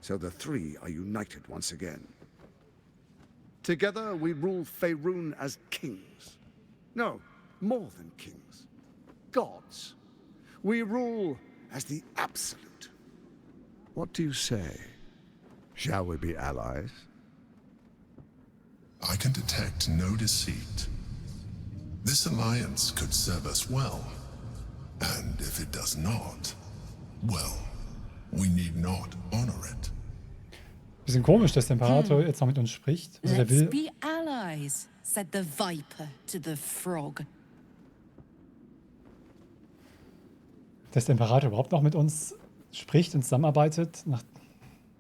[SPEAKER 21] so the 3 are united once again. Together we rule Faerun as kings. No, more than kings. Gods. We rule as the absolute. What do you say? Shall we be allies?
[SPEAKER 5] I can detect no deceit. This alliance could serve us well. And if it does not, well, we need not honor it.
[SPEAKER 1] Bisschen komisch, dass der Imperator jetzt noch mit uns spricht. Also der will,
[SPEAKER 22] Let's be allies, said the viper to the frog.
[SPEAKER 1] dass der Imperator überhaupt noch mit uns spricht und zusammenarbeitet.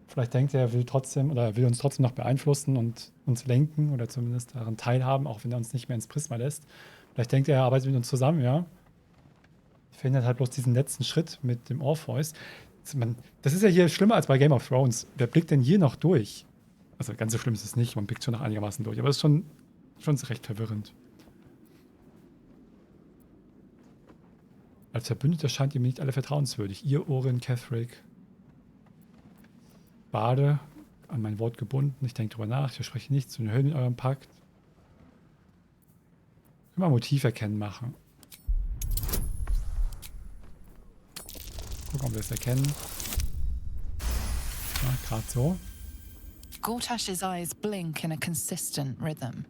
[SPEAKER 1] Vielleicht denkt er, er will trotzdem oder er will uns trotzdem noch beeinflussen und uns lenken oder zumindest daran teilhaben, auch wenn er uns nicht mehr ins Prisma lässt. Vielleicht denkt er arbeitet mit uns zusammen, ja. Verhindert halt bloß diesen letzten Schritt mit dem Orpheus. Das ist ja hier schlimmer als bei Game of Thrones. Wer blickt denn hier noch durch? Also ganz so schlimm ist es nicht, man blickt schon noch einigermaßen durch, aber es ist schon recht verwirrend. Als Verbündeter scheint ihr mir nicht alle vertrauenswürdig. Ihr, Orin, Ketheric, Bade, an mein Wort gebunden. Ich denke drüber nach, ich verspreche nichts zu den Höhlen in eurem Pakt. Immer Motiv erkennen machen. Gucken, ob wir es erkennen. Ja, gerade so.
[SPEAKER 4] Gortash's eyes blink in a consistent rhythm.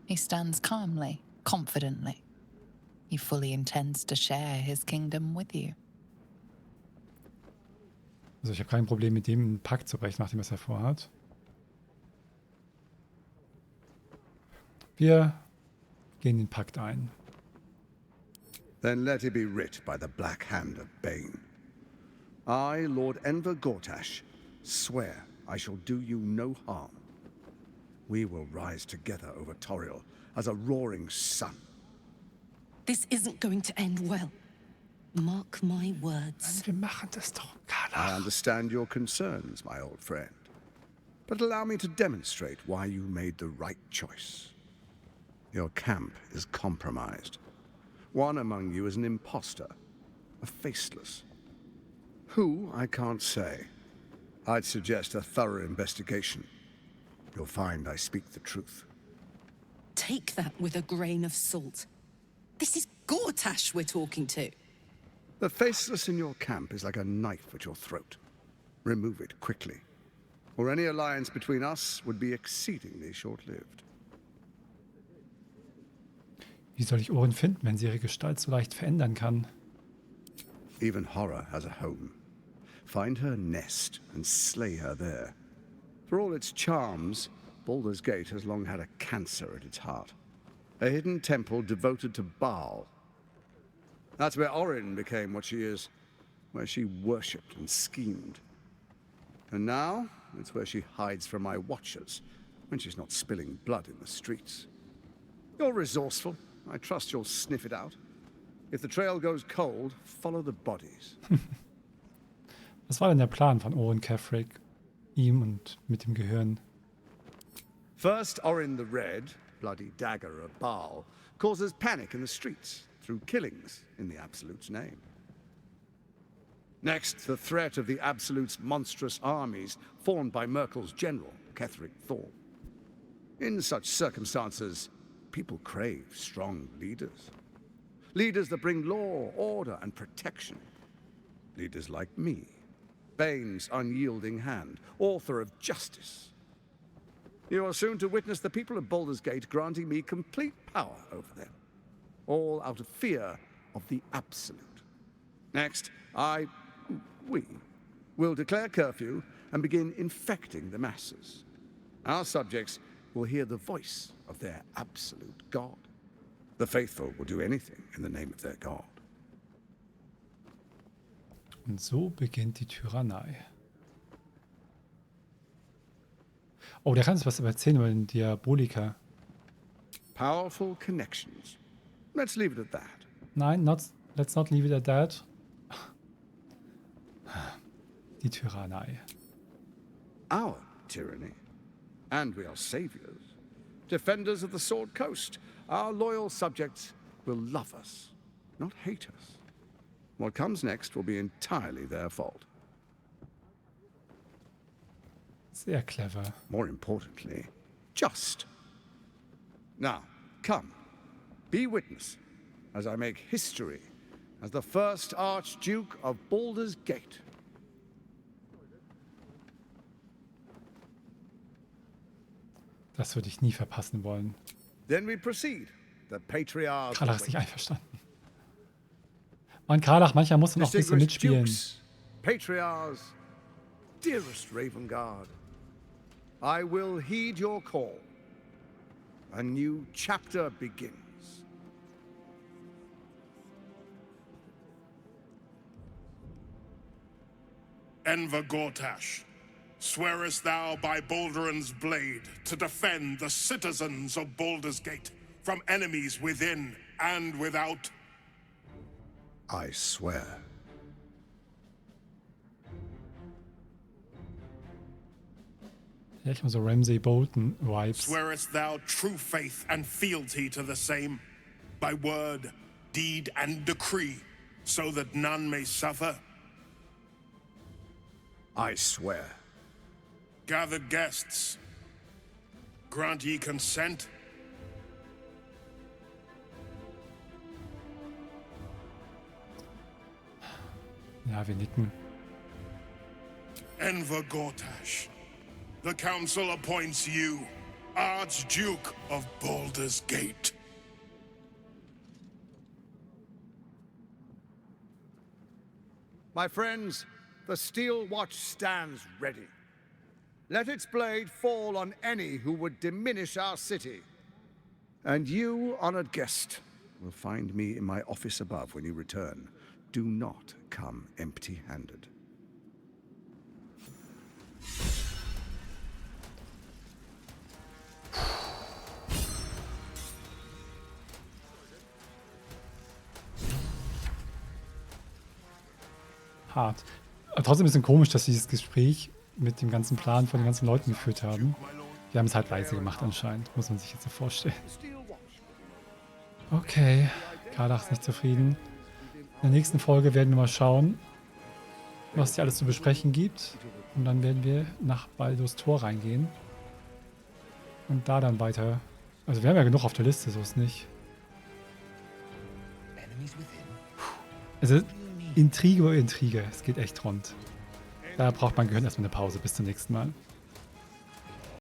[SPEAKER 4] He stands calmly, confidently. He fully intends to share his kingdom with you.
[SPEAKER 1] Also ich habe kein Problem mit dem, einen Pakt zu brechen, nachdem was er vorhat. Wir gehen den Pakt ein.
[SPEAKER 21] Then let it be writ by the black hand of Bane. I, Lord Enver Gortash, swear I shall do you no harm. We will rise together over Toriel as a roaring sun.
[SPEAKER 22] This isn't going to end well. Mark my words.
[SPEAKER 1] Wir machen das doch.
[SPEAKER 21] I understand your concerns, my old friend. But allow me to demonstrate why you made the right choice. Your camp is compromised. One among you is an imposter, a faceless. Who, I can't say. I'd suggest a thorough investigation. You'll find I speak the truth.
[SPEAKER 22] Take that with a grain of salt. This is Gortash we're talking to.
[SPEAKER 21] The faceless in your camp is like a knife at your throat. Remove it quickly, or any alliance between us would be exceedingly short-lived.
[SPEAKER 1] Wie soll ich Oren finden, wenn sie ihre Gestalt so leicht verändern kann?
[SPEAKER 21] Even horror has a home. Find her nest and slay her there. For all its charms, Baldurs Gate has long had a cancer at its heart. A hidden temple devoted to Baal. That's where Orin became what she is, where she worshipped and schemed. And now, it's where she hides from my watchers, when she's not spilling blood in the streets. You're resourceful. I trust you'll sniff it out. If the trail goes cold, follow the bodies.
[SPEAKER 1] Was war denn der Plan von Oren Kefric, ihm und mit dem Gehirn?
[SPEAKER 21] First, Orin the Red, bloody dagger of Baal, causes panic in the streets through killings in the Absolute's name. Next, the threat of the Absolute's monstrous armies formed by Merkel's general, Ketheric Thorn. In such circumstances, people crave strong leaders. Leaders that bring law, order, and protection. Leaders like me, Bane's unyielding hand, author of justice. You are soon to witness the people of Baldurs Gate granting me complete power over them, all out of fear of the Absolute. Next, we will declare curfew and begin infecting the masses. Our subjects will hear the voice of their absolute God. The faithful will do anything in the name of their God.
[SPEAKER 1] Und so beginnt die Tyrannei. Oh, der kann uns was erzählen über den Diaboliker.
[SPEAKER 21] Powerful connections. Let's leave it at that.
[SPEAKER 1] Nein, let's not leave it at that. Die Tyrannei.
[SPEAKER 21] Our tyranny. And we are saviors. Defenders of the Sword Coast. Our loyal subjects will love us, not hate us. What comes next will be entirely their fault.
[SPEAKER 1] Sehr clever.
[SPEAKER 21] More importantly, just. Now, come. Be witness as I make history as the first Archduke of Baldurs Gate.
[SPEAKER 1] Das würde ich nie verpassen wollen.
[SPEAKER 21] Then we proceed. The patriarch.
[SPEAKER 1] Karlach ist nicht einverstanden. Mann, Karlach, manchmal muss man auch ein bisschen mitspielen.
[SPEAKER 21] Dukes, patriarchs, dearest Ravengard, I will heed your call. A new chapter begins.
[SPEAKER 3] Enver Gortash, swearest thou by Balduran's blade to defend the citizens of Baldurs Gate from enemies within and without?
[SPEAKER 21] I swear.
[SPEAKER 1] Ja, ich mal so Ramsay Bolton-Vibes.
[SPEAKER 3] Swearest thou true faith and fealty to the same, by word, deed, and decree, so that none may suffer?
[SPEAKER 21] I swear.
[SPEAKER 3] Gathered guests, grant ye consent?
[SPEAKER 1] Ja, wir nicken.
[SPEAKER 3] Enver Gortash, the council appoints you Archduke of Baldurs Gate.
[SPEAKER 21] My friends, the steel watch stands ready. Let its blade fall on any who would diminish our city. And you, honored guest, will find me in my office above when you return. Do not come empty-handed.
[SPEAKER 1] Hart. Aber trotzdem ein bisschen komisch, dass sie dieses Gespräch mit dem ganzen Plan von den ganzen Leuten geführt haben. Wir haben es halt leise gemacht anscheinend, muss man sich jetzt so vorstellen. Okay, Kardach ist nicht zufrieden. In der nächsten Folge werden wir mal schauen, was es hier alles zu besprechen gibt. Und dann werden wir nach Baldurs Tor reingehen. Und da dann weiter. Also wir haben ja genug auf der Liste, so ist nicht. Also Intrige über Intrige. Es geht echt rund. Da braucht mein Gehirn erstmal eine Pause. Bis zum nächsten Mal.